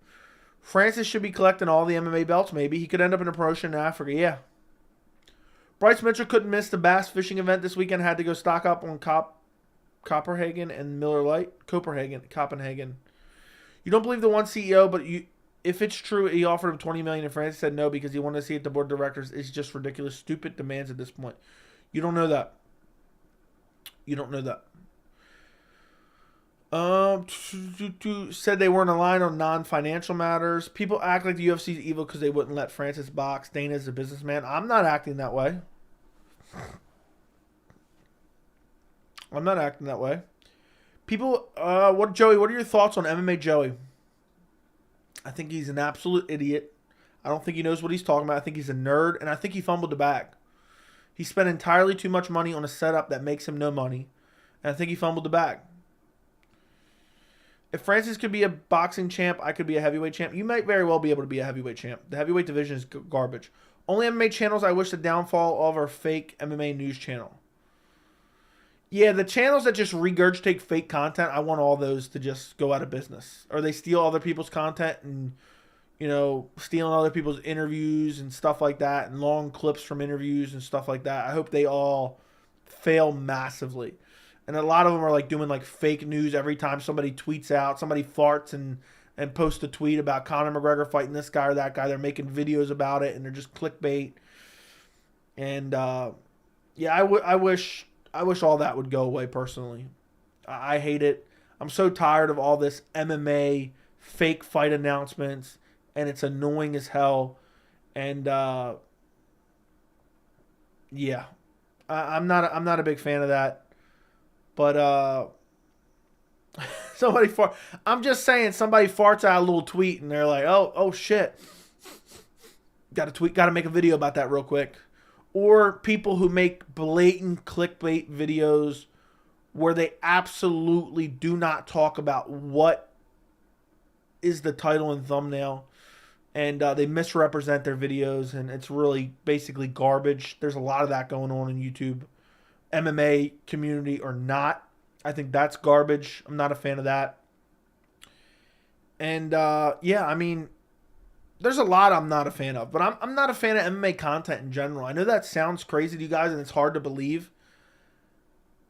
Francis should be collecting all the MMA belts, maybe. He could end up in a promotion in Africa, yeah. Bryce Mitchell couldn't miss the bass fishing event this weekend. Had to go stock up on Copenhagen and Miller Lite. Copenhagen. You don't believe the one CEO, but if it's true, he offered him $20 million and Francis said no because he wanted to see it. The board of directors is just ridiculous, stupid demands at this point. You don't know that. Said they weren't aligned on non-financial matters. People act like the UFC is evil because they wouldn't let Francis box. Dana's a businessman. I'm not acting that way. People, Joey, what are your thoughts on MMA Joey? I think he's an absolute idiot. I don't think he knows what he's talking about. I think he's a nerd, and I think he fumbled the bag. He spent entirely too much money on a setup that makes him no money, and I think he fumbled the bag. If Francis could be a boxing champ, I could be a heavyweight champ. You might very well be able to be a heavyweight champ. The heavyweight division is garbage. Only MMA channels I wish the downfall of are fake MMA news channel. Yeah, the channels that just regurgitate fake content, I want all those to just go out of business. Or they steal other people's content and, stealing other people's interviews and stuff like that, and long clips from interviews and stuff like that. I hope they all fail massively. And a lot of them are like doing like fake news every time somebody tweets out, somebody farts and posts a tweet about Conor McGregor fighting this guy or that guy. They're making videos about it and they're just clickbait. And yeah, I wish all that would go away personally. I hate it. I'm so tired of all this MMA fake fight announcements, and it's annoying as hell. And yeah, I'm not a big fan of that. But I'm just saying, somebody farts out a little tweet, and they're like, oh shit, got to make a video about that real quick. Or people who make blatant clickbait videos where they absolutely do not talk about what is the title and thumbnail. And they misrepresent their videos. And it's really basically garbage. There's a lot of that going on in YouTube. MMA community or not. I think that's garbage. I'm not a fan of that. And yeah, I mean, there's a lot I'm not a fan of, but I'm not a fan of MMA content in general. I know that sounds crazy to you guys, and it's hard to believe.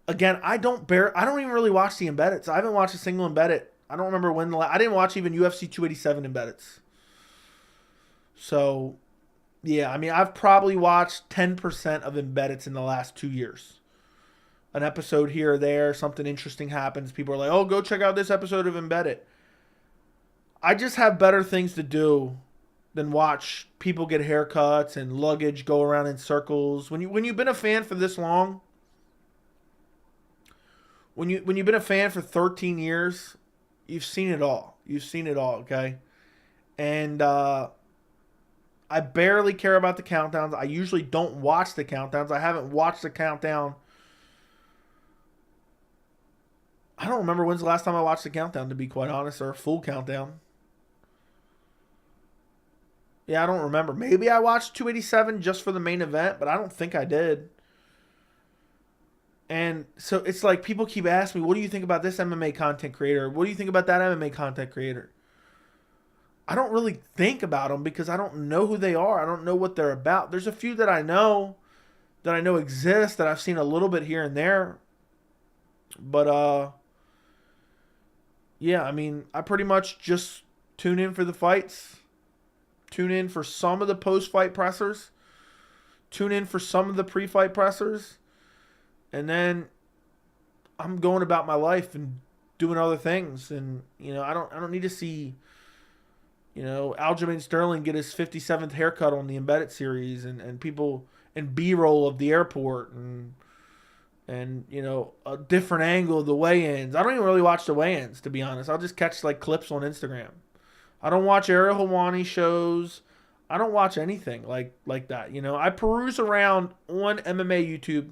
Again, I don't even really watch the embeddeds. I haven't watched a single embedded. I don't remember when I didn't watch even UFC 287 embeddeds. So, yeah, I mean, I've probably watched 10% of embeddeds in the last 2 years. An episode here or there, something interesting happens. People are like, oh, go check out this episode of embedded. I just have better things to do than watch people get haircuts and luggage go around in circles. When you've been a fan for this long, when you've been a fan for 13 years, you've seen it all. Okay? And I barely care about the countdowns. I usually don't watch the countdowns. I haven't watched the countdown. I don't remember when's the last time I watched the countdown, to be quite honest, or a full countdown. Yeah, I don't remember. Maybe I watched 287 just for the main event, but I don't think I did. And so it's like people keep asking me, what do you think about this MMA content creator? What do you think about that MMA content creator? I don't really think about them because I don't know who they are. I don't know what they're about. There's a few that I know exist, that I've seen a little bit here and there. But yeah, I mean, I pretty much just tune in for the fights, tune in for some of the post-fight pressers, tune in for some of the pre-fight pressers, and then I'm going about my life and doing other things. And I don't need to see Aljamain Sterling get his 57th haircut on the Embedded series, and people and B-roll of the airport, and a different angle of the weigh-ins. I don't even really watch the weigh-ins, to be honest. I'll just catch like clips on Instagram. I don't watch Ariel Helwani shows. I don't watch anything like that. I peruse around on MMA YouTube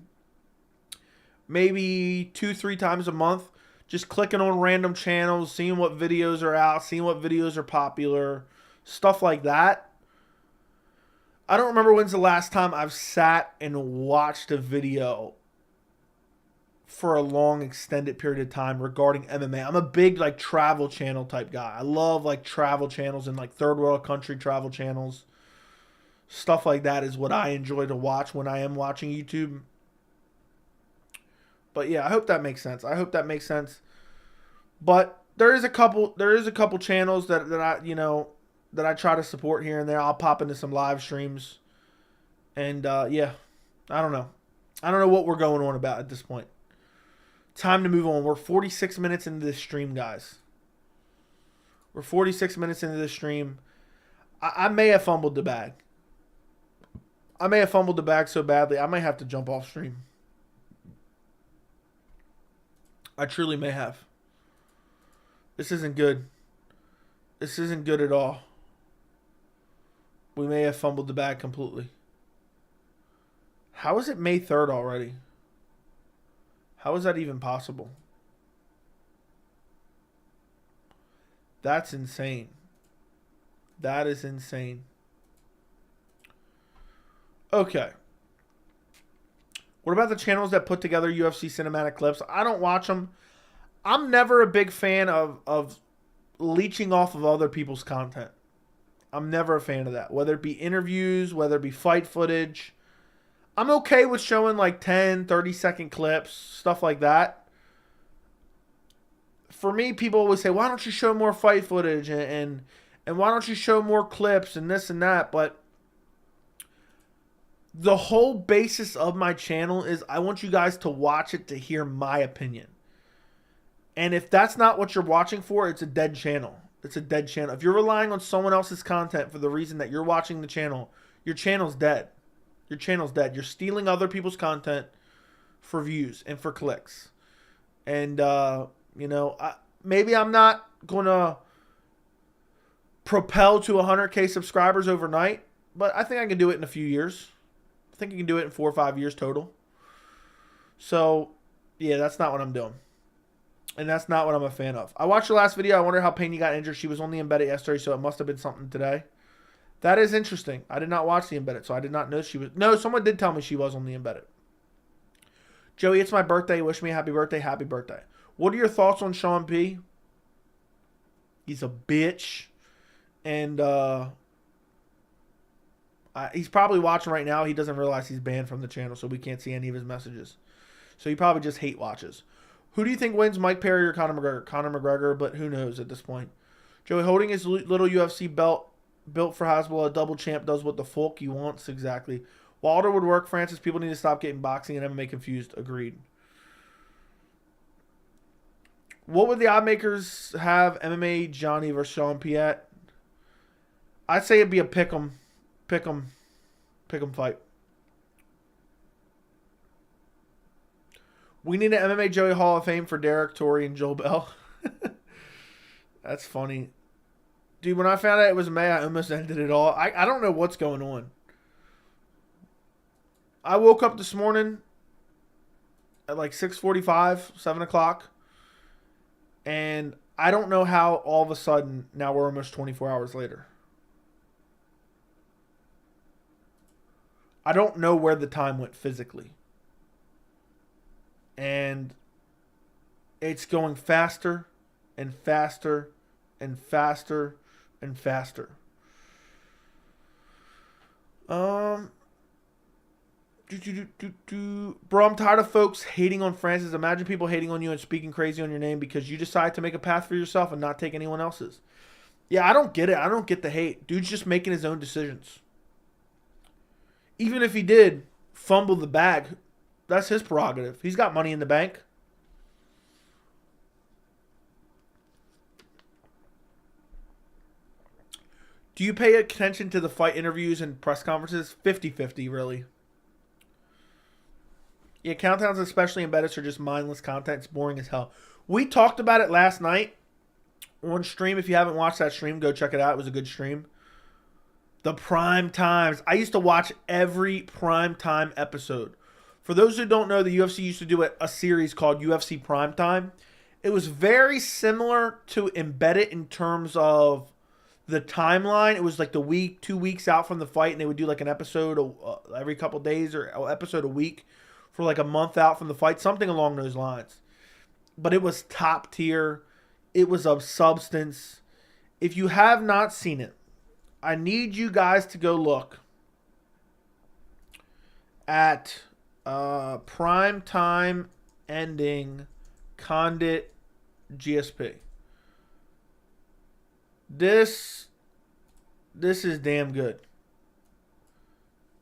maybe 2-3 times a month, just clicking on random channels, seeing what videos are out, seeing what videos are popular, stuff like that. I don't remember when's the last time I've sat and watched a video for a long extended period of time regarding MMA. I'm a big like travel channel type guy. I love like travel channels and like third world country travel channels. Stuff like that is what I enjoy to watch when I am watching YouTube. But yeah, I hope that makes sense. But there is a couple channels that I try to support here and there. I'll pop into some live streams. And yeah, I don't know what we're going on about at this point. Time to move on. We're 46 minutes into this stream, guys. We're 46 minutes into this stream. I may have fumbled the bag. I may have fumbled the bag so badly, I might have to jump off stream. I truly may have. This isn't good. This isn't good at all. We may have fumbled the bag completely. How is it May 3rd already? How is that even possible? That's insane. That is insane. Okay. What about the channels that put together UFC cinematic clips? I don't watch them. I'm never a big fan of leeching off of other people's content. I'm never a fan of that. Whether it be interviews, whether it be fight footage. I'm okay with showing like 10, 30-second clips, stuff like that. For me, people always say, why don't you show more fight footage and why don't you show more clips and this and that? But the whole basis of my channel is I want you guys to watch it to hear my opinion. And if that's not what you're watching for, it's a dead channel. It's a dead channel. If you're relying on someone else's content for the reason that you're watching the channel, your channel's dead. Your channel's dead. You're stealing other people's content for views and for clicks. And, maybe I'm not going to propel to 100K subscribers overnight, but I think I can do it in a few years. I think you can do it in 4 or 5 years total. So, yeah, that's not what I'm doing. And that's not what I'm a fan of. I watched your last video. I wonder how Pena got injured. She was on the Embedded yesterday, so it must have been something today. That is interesting. I did not watch the Embedded, so I did not know she was... No, someone did tell me she was on the Embedded. Joey, it's my birthday. Wish me a happy birthday. Happy birthday. What are your thoughts on Sean P? He's a bitch. And, he's probably watching right now. He doesn't realize he's banned from the channel, so we can't see any of his messages. So he probably just hate watches. Who do you think wins, Mike Perry or Conor McGregor? Conor McGregor, but who knows at this point. Joey, holding his little UFC belt built for Hasbulla, a double champ does what the fuck he wants. Exactly. Wilder would work, Francis. People need to stop getting boxing and MMA confused. Agreed. What would the odd makers have MMA Johnny versus Sean P at? I'd say it'd be a pick'em fight. We need an MMA Joey Hall of Fame for Derek, Tori, and Joe Bell. That's funny. Dude, when I found out it was May, I almost ended it all. I don't know what's going on. I woke up this morning at like 6:45, 7 o'clock. And I don't know how all of a sudden, now we're almost 24 hours later. I don't know where the time went physically. And it's going faster and faster and faster and faster. Bro, I'm tired of folks hating on Francis. Imagine people hating on you and speaking crazy on your name because you decide to make a path for yourself and not take anyone else's. Yeah, I don't get it. I don't get the hate. Dude's just making his own decisions. Even if he did fumble the bag, that's his prerogative. He's got money in the bank. Do you pay attention to the fight interviews and press conferences? 50-50, really. Yeah, countdowns, especially embedded, are just mindless content. It's boring as hell. We talked about it last night on stream. If you haven't watched that stream, go check it out. It was a good stream. The prime times. I used to watch every prime time episode. For those who don't know, the UFC used to do a series called UFC Prime Time. It was very similar to Embedded in terms of the timeline. It was like the week, 2 weeks out from the fight, and they would do like an episode every couple days or an episode a week for like a month out from the fight, something along those lines. But it was top tier. It was of substance. If you have not seen it, I need you guys to go look at Prime Time Ending Condit GSP. This is damn good.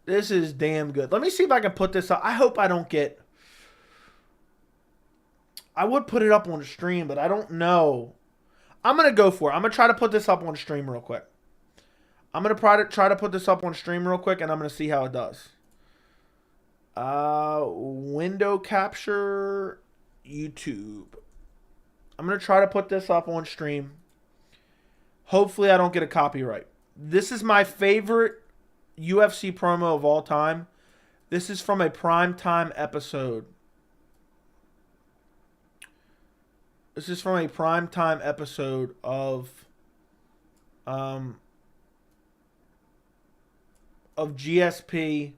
This is damn good. Let me see if I can put this up. I hope I don't get... I would put it up on the stream, but I don't know. I'm going to go for it. I'm going to try to put this up on stream real quick. I'm going to try to put this up on stream real quick, and I'm going to see how it does. Window capture, YouTube. I'm going to try to put this up on stream. Hopefully I don't get a copyright. This is my favorite UFC promo of all time. This is from a primetime episode. This is from a primetime episode of GSP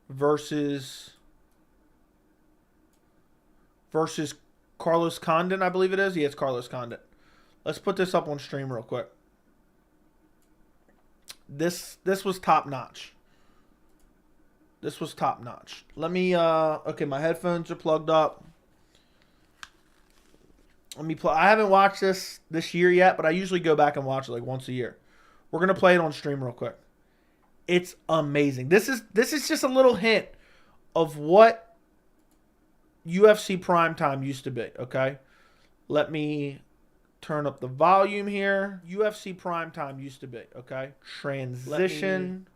versus Carlos Condit, I believe it is. Yeah, it's Carlos Condit. Let's put this up on stream real quick. This was top notch. This was top notch. Let me okay, my headphones are plugged up. Let me play. I haven't watched this year yet, but I usually go back and watch it like once a year. We're gonna play it on stream real quick. It's amazing. This is just a little hint of what UFC Primetime used to be. Okay, let me turn up the volume here. UFC Primetime used to be. Okay, transition.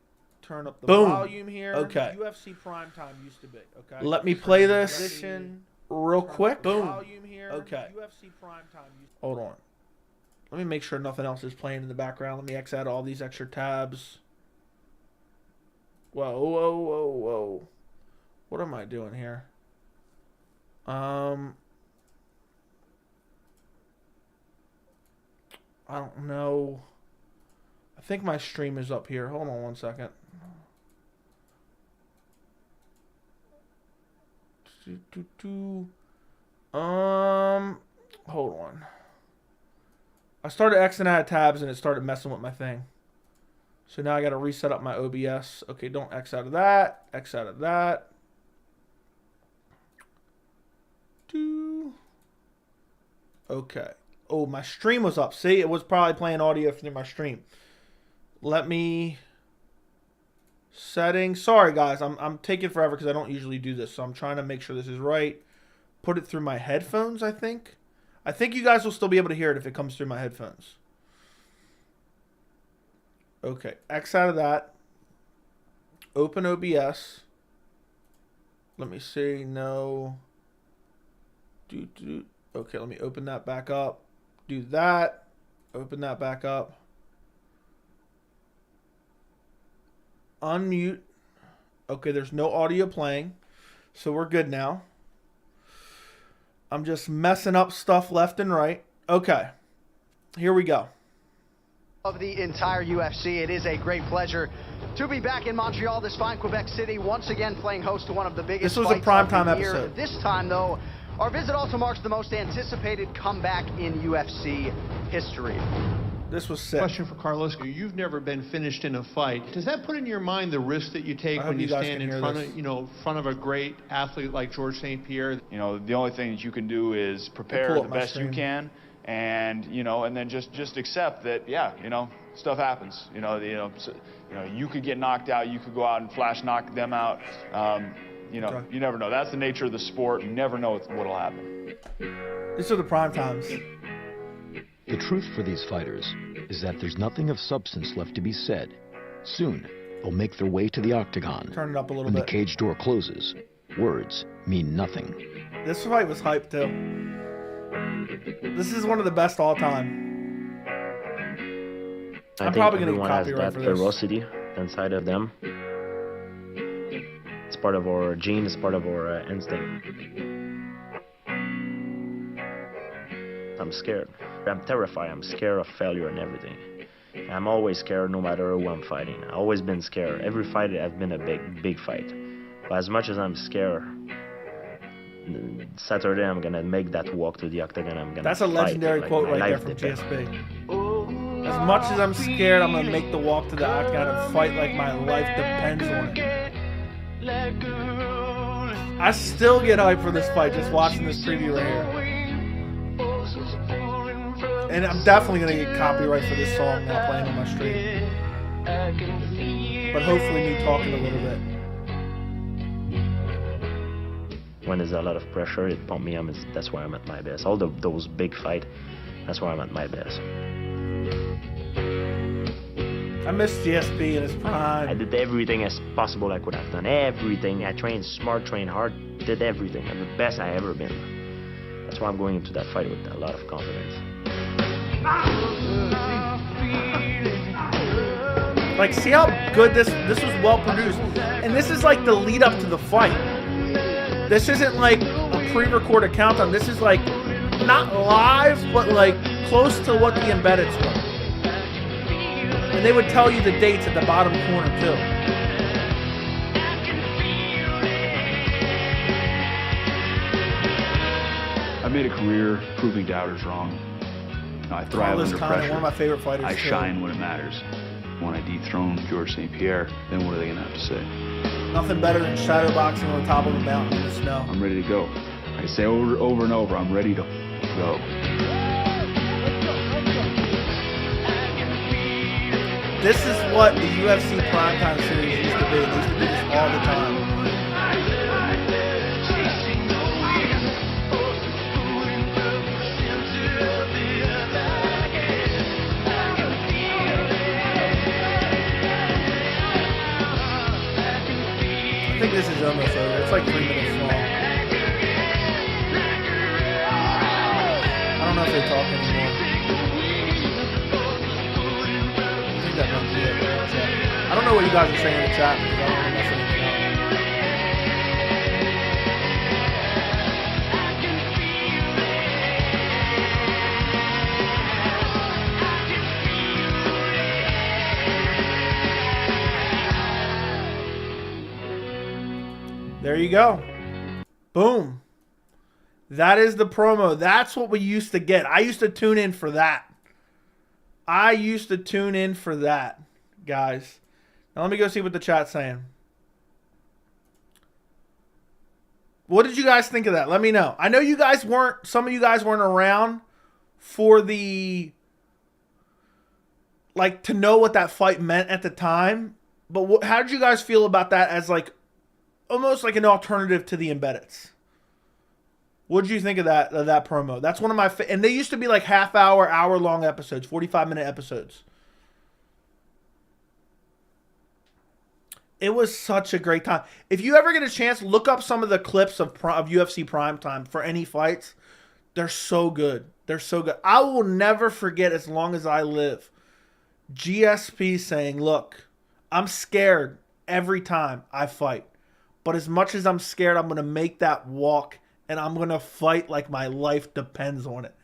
Turn up the volume here. Okay. UFC Primetime used to be. Okay. Let me play this. Transition. Real quick. Boom. Okay. UFC Primetime. Hold on. Let me make sure nothing else is playing in the background. Let me X out all these extra tabs. Whoa, whoa, whoa, whoa. What am I doing here? I don't know. I think my stream is up here. Hold on one second. Hold on. I started Xing out of tabs and it started messing with my thing. So now I got to reset up my OBS. Okay, don't X out of that. X out of that. Okay. Oh, my stream was up. See, it was probably playing audio through my stream. Let me... Settings. Sorry, guys. I'm taking forever because I don't usually do this. So I'm trying to make sure this is right. Put it through my headphones, I think. I think you guys will still be able to hear it if it comes through my headphones. Okay. X out of that. Open OBS. Let me see. No. Okay, let me open that back up. Do that. Open that back up. Unmute. Okay, there's no audio playing. So we're good now. I'm just messing up stuff left and right. Okay. Here we go. Of the entire UFC, it is a great pleasure to be back in Montreal, this fine Quebec City, once again playing host to one of the biggest This was a primetime episode. This time, though, our visit also marks the most anticipated comeback in UFC history. This was sick. Question for Carlos. You've never been finished in a fight. Does that put in your mind the risk that you take when you stand in front of a great athlete like Georges St-Pierre? You know, the only thing that you can do is prepare the best you can, and and then just accept that, yeah, stuff happens. You could get knocked out. You could go out and flash knock them out. You never know. That's the nature of the sport. You never know what'll happen. These are the prime times. The truth for these fighters is that there's nothing of substance left to be said. Soon, they'll make their way to the octagon. Turn it up a little when bit. The cage door closes, words mean nothing. This fight was hyped too. This is one of the best all time. I'm probably going to get copyright for this. Ferocity inside of them. It's part of our gene, it's part of our instinct. I'm scared. I'm terrified. I'm scared of failure and everything. I'm always scared no matter who I'm fighting. I've always been scared. Every fight has been a big fight. But as much as I'm scared, Saturday I'm going to make that walk to the octagon. I'm gonna That's a legendary quote right there from GSP. As much as I'm scared, I'm going to make the walk to the octagon and fight like my life depends on it. I still get hyped for this fight just watching this preview right here. And I'm definitely going to get copyright for this song now playing on my stream. But hopefully me talking a little bit. When there's a lot of pressure, it pumps me up. That's where I'm at my best. All those big fights, that's where I'm at my best. I miss GSP in his prime. I did everything as possible I could have done. Everything. I trained smart, trained hard, did everything. I'm the best I ever been. That's why I'm going into that fight with a lot of confidence. Like, see how good this was well produced. And this is like the lead up to the fight. This isn't like a pre-recorded countdown. This is like not live, but like close to what the embeddeds were. And they would tell you the dates at the bottom corner too. I made a career proving doubters wrong. I thrive under pressure. One of my favorite fighters. I shine when it matters. When I dethrone Georges St-Pierre, then what are they going to have to say? Nothing better than shadow boxing on the top of a mountain in the snow. I'm ready to go. I say over and over, I'm ready to go. This is what the UFC primetime series used to be. They used to do this all the time. I think this is almost over. It's like 3 minutes long. I don't know if they talk anymore. That might be it. I don't know what you guys are saying in the chat because I don't want to mess anything up. There you go. Boom. That is the promo. That's what we used to get. I used to tune in for that. Guys. Now let me go see what the chat's saying. What did you guys think of that? Let me know. I know you guys some of you guys weren't around for the, like, to know what that fight meant at the time. But how did you guys feel about that as, like, almost like an alternative to the embeddeds? What did you think of that promo? That's one of my and they used to be like half-hour, hour-long episodes, 45-minute episodes. It was such a great time. If you ever get a chance, look up some of the clips of UFC Primetime for any fights. They're so good. They're so good. I will never forget as long as I live GSP saying, look, I'm scared every time I fight. But as much as I'm scared, I'm going to make that walk. And I'm going to fight like my life depends on it.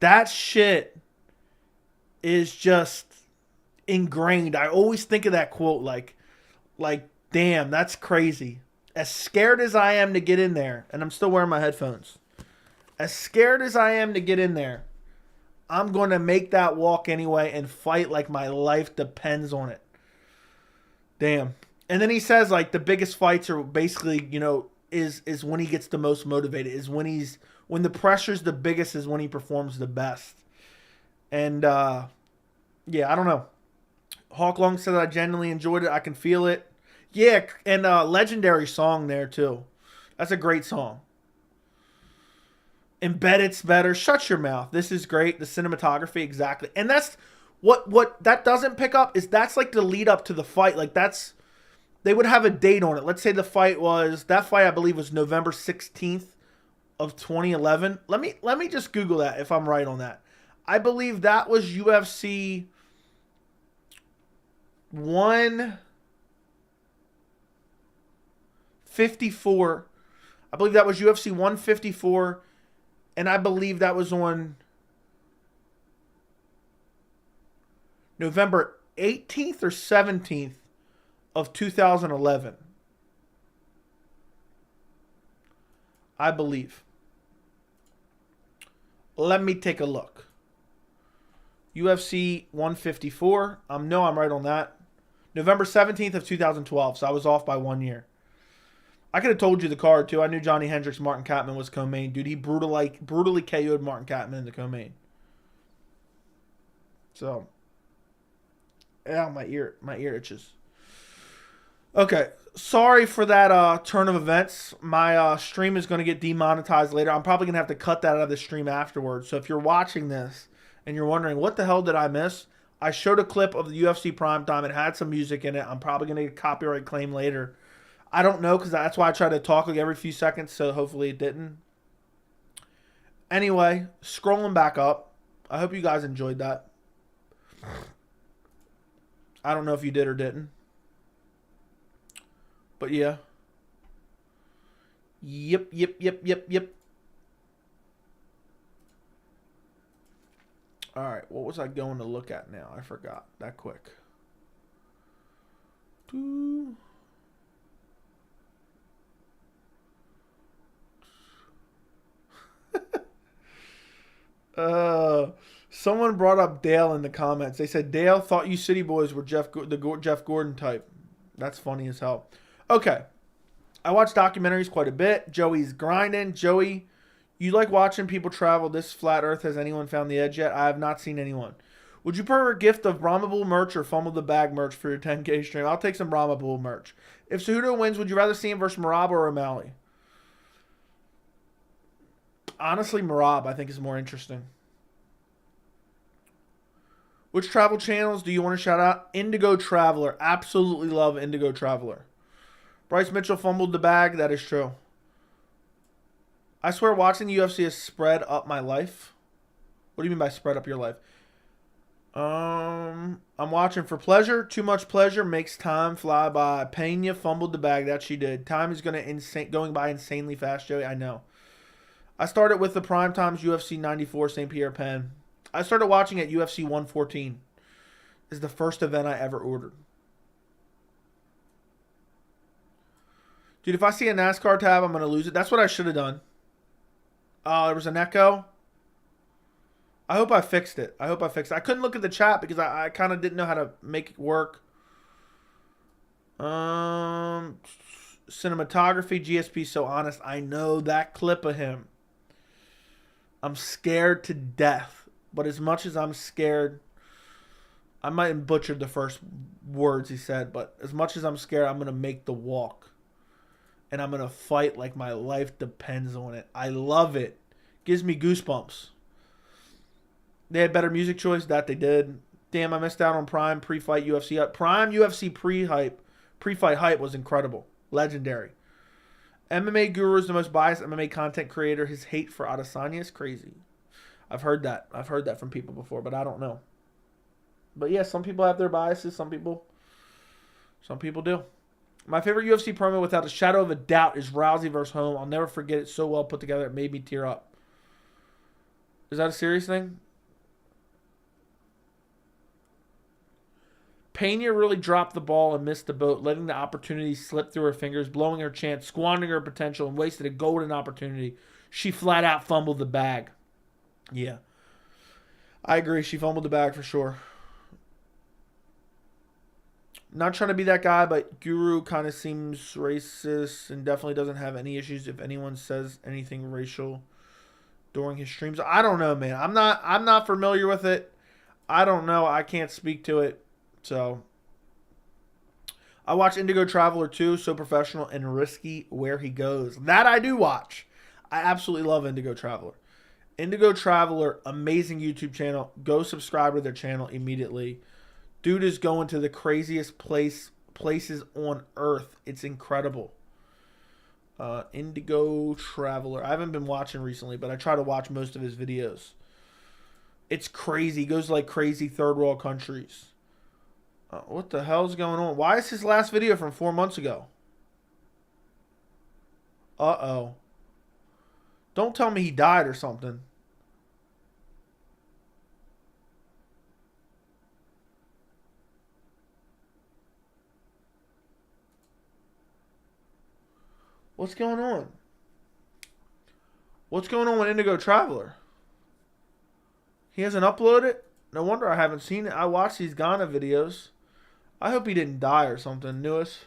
That shit is just ingrained. I always think of that quote like, damn, that's crazy. As scared as I am to get in there, and I'm still wearing my headphones, as scared as I am to get in there, I'm going to make that walk anyway and fight like my life depends on it. Damn. And then he says, like, the biggest fights are basically, you know, is when he gets the most motivated, is when the pressure's the biggest, is when he performs the best. And, yeah, I don't know. Hawk Long said I genuinely enjoyed it. I can feel it. Yeah, and legendary song there, too. That's a great song. Embedded's better. Shut your mouth. This is great. The cinematography, exactly. And that's what that doesn't pick up is that's like the lead up to the fight. Like that's, they would have a date on it. Let's say the fight was, that fight I believe was November 16th of 2011. Let me just Google that if I'm right on that. I believe that was UFC 154. I believe that was UFC 154. And I believe that was on November 18th or 17th of 2011. I believe. Let me take a look. UFC 154. No, I'm right on that. November 17th of 2012. So I was off by 1 year. I could have told you the card, too. I knew Johnny Hendricks, Martin Kampmann was co-main. Dude, he brutally KO'd Martin Kampmann in the co-main. So, yeah, my ear itches. Okay, sorry for that turn of events. My stream is going to get demonetized later. I'm probably going to have to cut that out of the stream afterwards. So if you're watching this and you're wondering, what the hell did I miss? I showed a clip of the UFC primetime. It had some music in it. I'm probably going to get a copyright claim later. I don't know, because that's why I try to talk like every few seconds, so hopefully it didn't. Anyway, scrolling back up. I hope you guys enjoyed that. I don't know if you did or didn't. But yeah. Yep. Alright, what was I going to look at now? I forgot that quick. Someone brought up Dale in the comments. They said Dale thought you City Boys were Jeff Gordon type. That's funny as hell. Okay, I watch documentaries quite a bit. Joey's grinding. Joey, you like watching people travel this flat earth? Has anyone found the edge yet? I have not seen anyone. Would you prefer a gift of Brahma Bull merch or Fumble the Bag merch for your 10K stream? I'll take some Brahma Bull merch. If Cejudo wins, would you rather see him versus Merab or O'Malley? Honestly, Merab, I think, is more interesting. Which travel channels do you want to shout out? Indigo Traveler. Absolutely love Indigo Traveler. Bryce Mitchell fumbled the bag. That is true. I swear watching the UFC has spread up my life. What do you mean by spread up your life? I'm watching for pleasure. Too much pleasure makes time fly by. Pena fumbled the bag. That she did. Time is going by insanely fast, Joey. I know. I started with the Prime Times UFC 94 St. Pierre Pen. I started watching at UFC 114. This is the first event I ever ordered. Dude, if I see a NASCAR tab, I'm going to lose it. That's what I should have done. There was an echo. I hope I fixed it. I couldn't look at the chat because I kind of didn't know how to make it work. Cinematography, GSP so honest. I know that clip of him. I'm scared to death. But as much as I'm scared, I might have butchered the first words he said, but as much as I'm scared, I'm going to make the walk. And I'm going to fight like my life depends on it. I love it. Gives me goosebumps. They had better music choice. That they did. Damn, I missed out on Prime pre-fight UFC. Prime UFC pre-fight hype was incredible. Legendary. MMA Guru is the most biased MMA content creator. His hate for Adesanya is crazy. I've heard that. I've heard that from people before, but I don't know. But yeah, some people have their biases. Some people do. My favorite UFC promo, without a shadow of a doubt, is Rousey vs. Holm. I'll never forget it. So well put together. It made me tear up. Is that a serious thing? Pena really dropped the ball and missed the boat, letting the opportunity slip through her fingers, blowing her chance, squandering her potential, and wasted a golden opportunity. She flat out fumbled the bag. Yeah. I agree. She fumbled the bag for sure. Not trying to be that guy, but Guru kind of seems racist and definitely doesn't have any issues if anyone says anything racial during his streams. I don't know, man. I'm not familiar with it. I don't know. I can't speak to it. So I watch Indigo Traveler too, so professional and risky where he goes. That I do watch. I absolutely love Indigo Traveler. Indigo Traveler, amazing YouTube channel. Go subscribe to their channel immediately. Dude is going to the craziest places on earth. It's incredible. Indigo Traveler. I haven't been watching recently, but I try to watch most of his videos. It's crazy. He goes to like crazy third world countries. What the hell's going on? Why is his last video from 4 months ago? Uh-oh. Don't tell me he died or something. What's going on? What's going on with Indigo Traveler? He hasn't uploaded? No wonder I haven't seen it. I watched these Ghana videos. I hope he didn't die or something. Newest.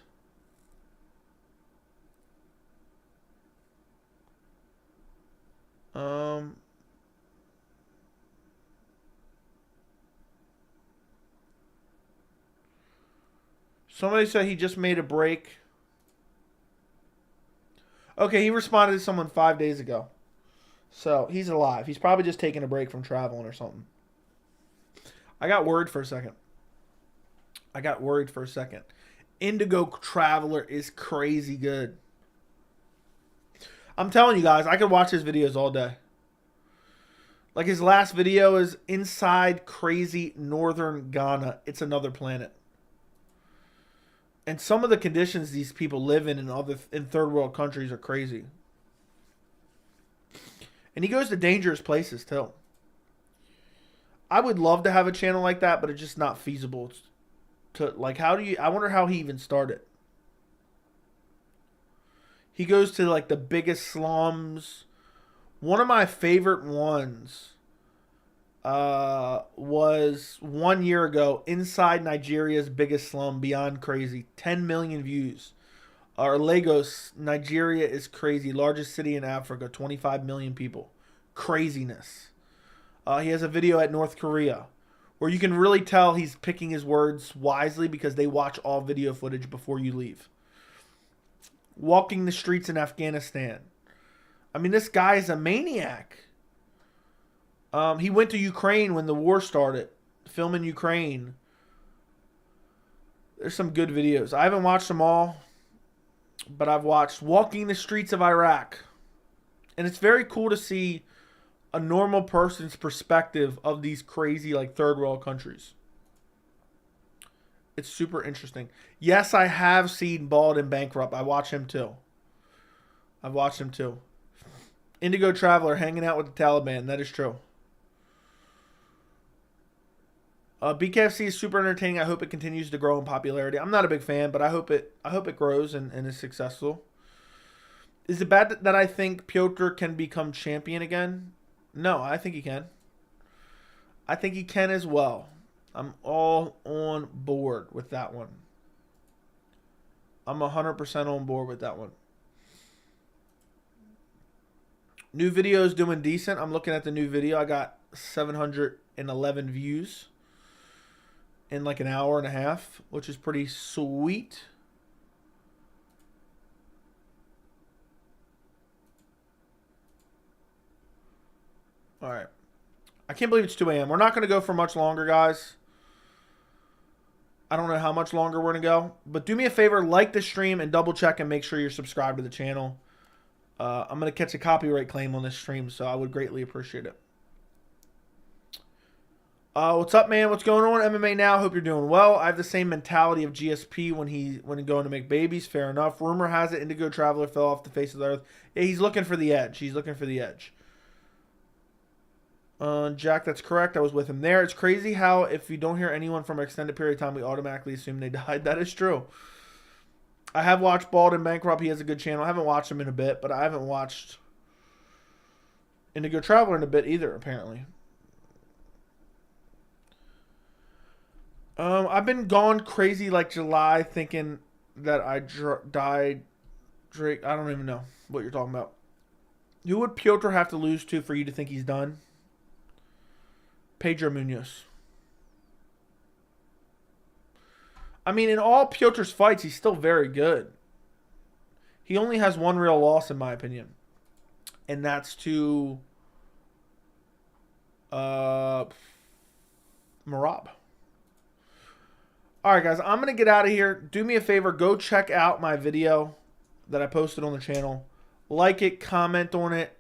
Somebody said he just made a break. Okay, he responded to someone 5 days ago. So, he's alive. He's probably just taking a break from traveling or something. I got worried for a second. Indigo Traveler is crazy good. I'm telling you guys, I could watch his videos all day. Like his last video is inside crazy northern Ghana. It's another planet. And some of the conditions these people live in third world countries are crazy. And he goes to dangerous places too. I would love to have a channel like that, but it's just not feasible. I wonder how he even started. He goes to like the biggest slums. One of my favorite ones was 1 year ago, inside Nigeria's biggest slum, beyond crazy. 10 million views. Lagos, Nigeria is crazy. Largest city in Africa, 25 million people. Craziness. He has a video at North Korea where you can really tell he's picking his words wisely because they watch all video footage before you leave. Walking the streets in Afghanistan. I mean, this guy is a maniac. He went to Ukraine when the war started, filming Ukraine. There's some good videos. I haven't watched them all, but I've watched Walking the Streets of Iraq. And it's very cool to see a normal person's perspective of these crazy, like, third world countries. It's super interesting. Yes, I have seen Bald and Bankrupt. I watch him too. Indigo Traveler hanging out with the Taliban. That is true. BKFC is super entertaining. I hope it continues to grow in popularity. I'm not a big fan, but I hope it grows and is successful. Is it bad that I think Piotr can become champion again? No, I think he can. I think he can as well. I'm all on board with that one. I'm 100% on board with that one. New video is doing decent. I'm looking at the new video. I got 711 views in like an hour and a half, which is pretty sweet. All right. I can't believe it's 2 a.m. We're not going to go for much longer, guys. I don't know how much longer we're going to go. But do me a favor, like the stream and double check and make sure you're subscribed to the channel. I'm going to catch a copyright claim on this stream, so I would greatly appreciate it. What's up, man? What's going on? MMA Now. Hope you're doing well. I have the same mentality of GSP when he's going to make babies. Fair enough. Rumor has it Indigo Traveler fell off the face of the earth. Yeah, he's looking for the edge. Jack, that's correct. I was with him there. It's crazy how if you don't hear anyone from an extended period of time, we automatically assume they died. That is true. I have watched Bald and Bankrupt. He has a good channel. I haven't watched him in a bit, but I haven't watched Indigo Traveler in a bit either, apparently. I've been gone crazy like July thinking that I died. Drake, I don't even know what you're talking about. Who would Piotr have to lose to for you to think he's done? Pedro Munoz. I mean, in all Piotr's fights, he's still very good. He only has one real loss, in my opinion. And that's to Marab. Alright, guys. I'm going to get out of here. Do me a favor. Go check out my video that I posted on the channel. Like it. Comment on it.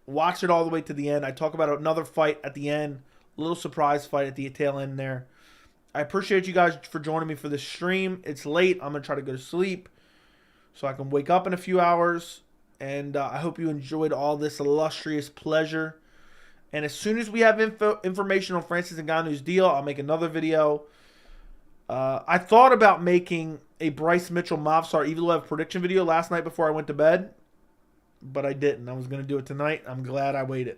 Watch it all the way to the end. I talk about another fight at the end. A little surprise fight at the tail end there. I appreciate you guys for joining me for this stream. It's late. I'm going to try to go to sleep so I can wake up in a few hours. And I hope you enjoyed all this illustrious pleasure. And as soon as we have information on Francis Ngannou's deal, I'll make another video. I thought about making a Bryce Mitchell-Movsar Evloev prediction video last night before I went to bed. But I didn't. I was going to do it tonight. I'm glad I waited.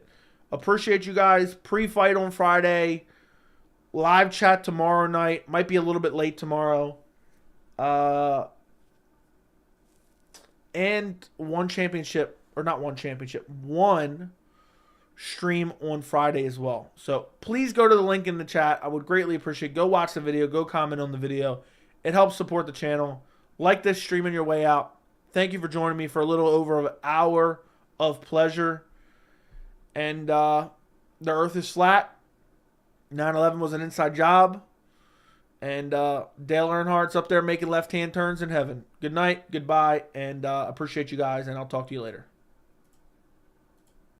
Appreciate you guys. Pre-fight on Friday. Live chat tomorrow night. Might be a little bit late tomorrow. And one championship. Or not one championship. One stream on Friday as well. So please go to the link in the chat. I would greatly appreciate it. Go watch the video. Go comment on the video. It helps support the channel. Like this stream on your way out. Thank you for joining me for a little over an hour of pleasure. And the earth is flat. 9/11 was an inside job. And Dale Earnhardt's up there making left-hand turns in heaven. Good night. Goodbye. And appreciate you guys. And I'll talk to you later.